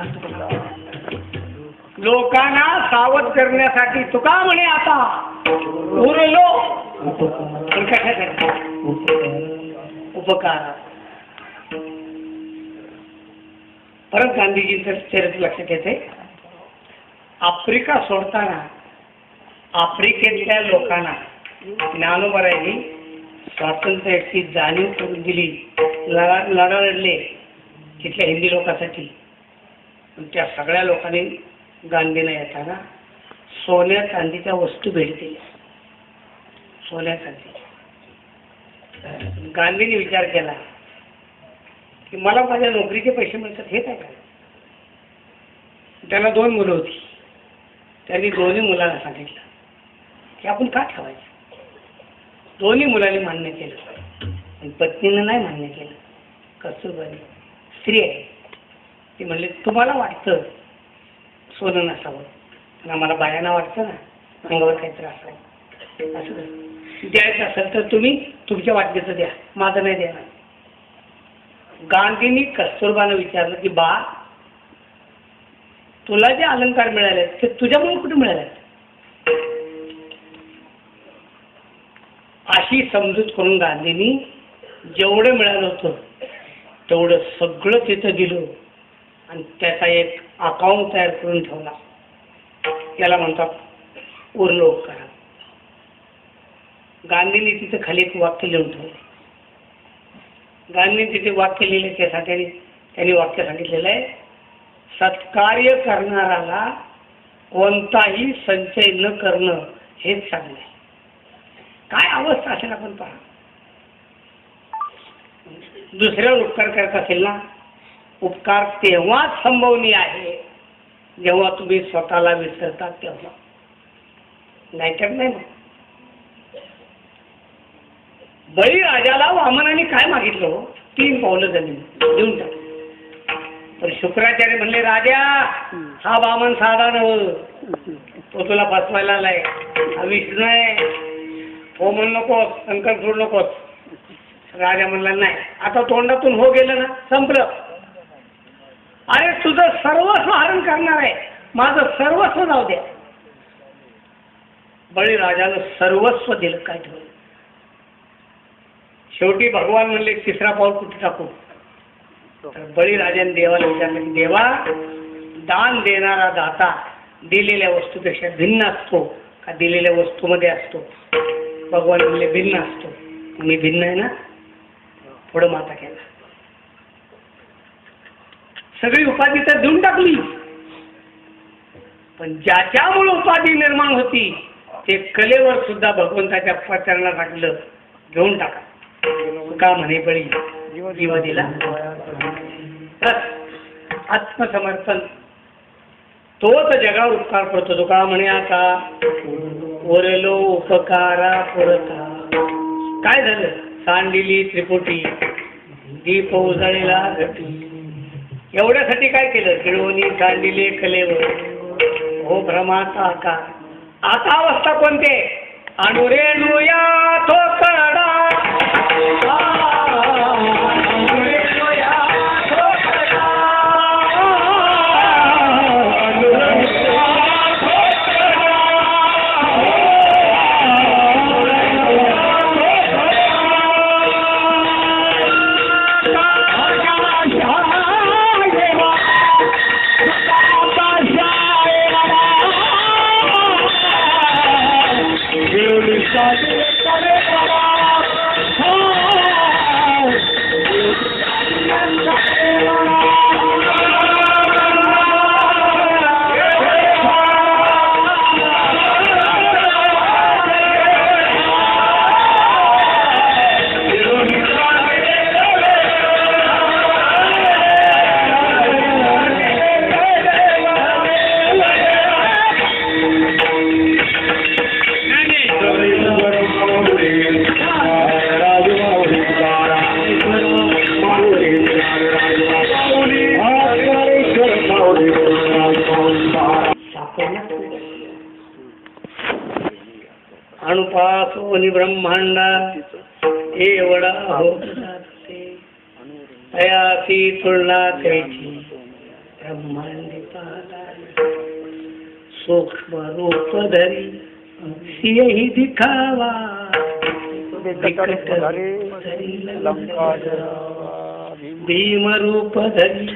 लोकांना सावध करण्यासाठी तुका म्हणे आता उरलो, पण कशासाठी? उपकार. परत गांधीजींचं चरित्र लक्षात येते. आफ्रिका सोडताना आफ्रिकेतल्या लोकांना ज्ञानोबारायांनी स्वातंत्र्याची जाणीव करून दिली, लढले तिथल्या हिंदी लोकांसाठी. त्या सगळ्या लोकांनी गांधींना येताना सोन्या चांदीच्या वस्तू भेट दिल्या. सोन्या चांदी. गांधींनी विचार केला की मला माझ्या नोकरीचे पैसे मिळतात हे काय काय. त्याला 2 मुलं होती. त्यांनी दोन्ही मुलांना सांगितलं की आपण का ठेवायचं. दोन्ही मुलांनी मान्य केलं, पण पत्नीनं नाही मान्य केलं. कस्तुरबाई स्त्री आहे, ती म्हणले तुम्हाला वाटतं सोनं नसावं, पण आम्हाला बायांना वाटतं ना अंगावर काहीतरी असावं. असं द्यायचं असेल तर तुम्ही तुमच्या वाटणीचं द्या, माझं नाही द्या. गांधींनी कस्तुरबानं विचारलं की बा तुला जे अलंकार मिळाले ते तुझ्यामुळे कुठे मिळाले? अशी समजूत करून गांधींनी जेवढं मिळालं होतं तेवढं सगळं तिथं दिलं आणि त्याचा एक अकाउंट तयार करून ठेवला. त्याला म्हणतात उरलोपकार. गांधींनी तिथे खाली एक वाक्य लिहून ठेवले. गांधींनी तिथे वाक्य लिहिले त्यासाठी त्यांनी वाक्य सांगितलेलं आहे, सत्कार्य करणाऱ्याला कोणताही संचय न करणं हेच चांगलं आहे. काय अवस्था असेल आपण पहा. दुसऱ्यावर उपकार करत असेल ना, उपकार तेव्हाच संभवनीय आहे जेव्हा तुम्ही स्वतःला विसरता तेव्हा, नाहीतर नाही. बळीराजाला वामनाने काय मागितलं? 3 पावलं जमीन देऊन टाक. पण शुक्राचार्य म्हणले राजा हा वामन साधा नव्ह, तो तुला फसवायला आलाय, हा विष्णू आहे, हो म्हणू नकोस, संकट सोडू नकोस. राजा म्हणला नाही. आता तोंडातून हो गेलं ना संपलं. अरे तुझं सर्वस्व हरण करणार आहे, माझं सर्वस्व जाऊ द्या. बळीराजानं सर्वस्व दिलं, काय ठेवलं. शेवटी भगवान म्हणले 3रा पाऊल कुठे टाकू? तर बळीराजाने देवाला विचारलं की देवा, दान देणारा दाता दिलेल्या वस्तूपेक्षा भिन्न असतो का दिलेल्या वस्तूमध्ये असतो? भगवान म्हणले भिन्न असतो. मी भिन्न आहे ना. पुढं माता केला, सगळी उपाधी तर देऊन टाकली, पण ज्याच्यामुळे उपाधी निर्माण होती ते कलेवर सुद्धा भगवंताच्या चरणात टाकलं, घेऊन टाका. का म्हणे बळी जीव दिला. आत्मसमर्पण तोच जगावर उपकार करतो. तो का म्हणे आता ओरलो उपकारा पुरता. काय झालं? सांडिली त्रिपुटी दीप उजळेला घटी. एवढ्यासाठी काय केलं? गिळवणी सांडिले कलेवर हो भ्रमाचा आकार. आता अवस्था कोणते? अनुरेणुया तो कडा. अणुपासोनी ब्रह्मांडा एवढा होत जाते. तयासी तुलना त्याची ब्रह्मांडी पाला. सूक्ष्म रूप धरी सियही दिखावा. भीम रूप धरी